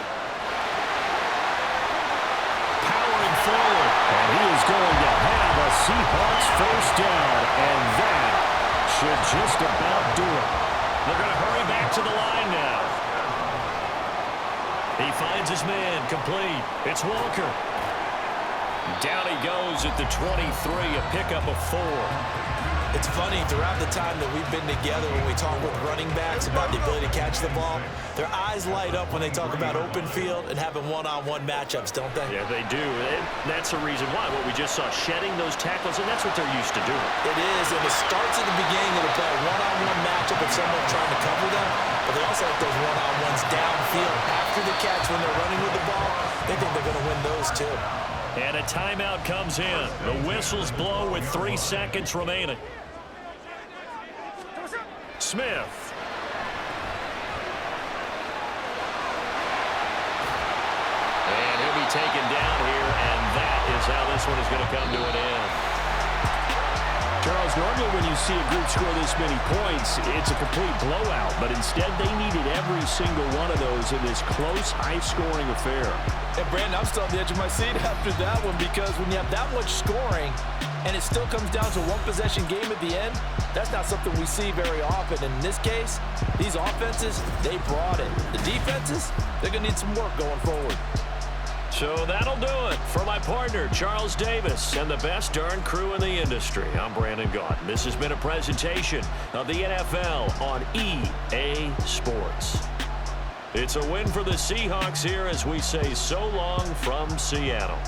G: Powering forward.
C: And he is going to have a Seahawks 1st down. And that should just about do it.
G: They're going to hurry back to the line now. He finds his man complete. It's Walker. Down he goes at the 23, a pickup of 4.
F: It's funny, throughout the time that we've been together when we talk with running backs about the ability to catch the ball, their eyes light up when they talk about open field and having one-on-one matchups, don't they?
G: Yeah, they do. And that's the reason why. What we just saw, shedding those tackles, and that's what they're used to doing.
F: It is, and it starts at the beginning of the play, one-on-one matchup with someone trying to cover them, but they also like those one-on-ones downfield after the catch when they're running with the ball. They think they're going to win those too.
G: And a timeout comes in. The whistles blow with 3 seconds remaining. Smith. And he'll be taken down here, and that is how this one is going to come to an end.
C: Charles, normally when you see a group score this many points, it's a complete blowout. But instead, they needed every single one of those in this close, high-scoring affair.
F: And Brandon, I'm still on the edge of my seat after that one because when you have that much scoring and it still comes down to a one-possession game at the end, that's not something we see very often. And in this case, these offenses, they brought it. The defenses, they're going to need some work going forward.
G: So that'll do it for my partner, Charles Davis, and the best darn crew in the industry. I'm Brandon Gaudin. This has been a presentation of the NFL on EA Sports. It's a win for the Seahawks here as we say so long from Seattle.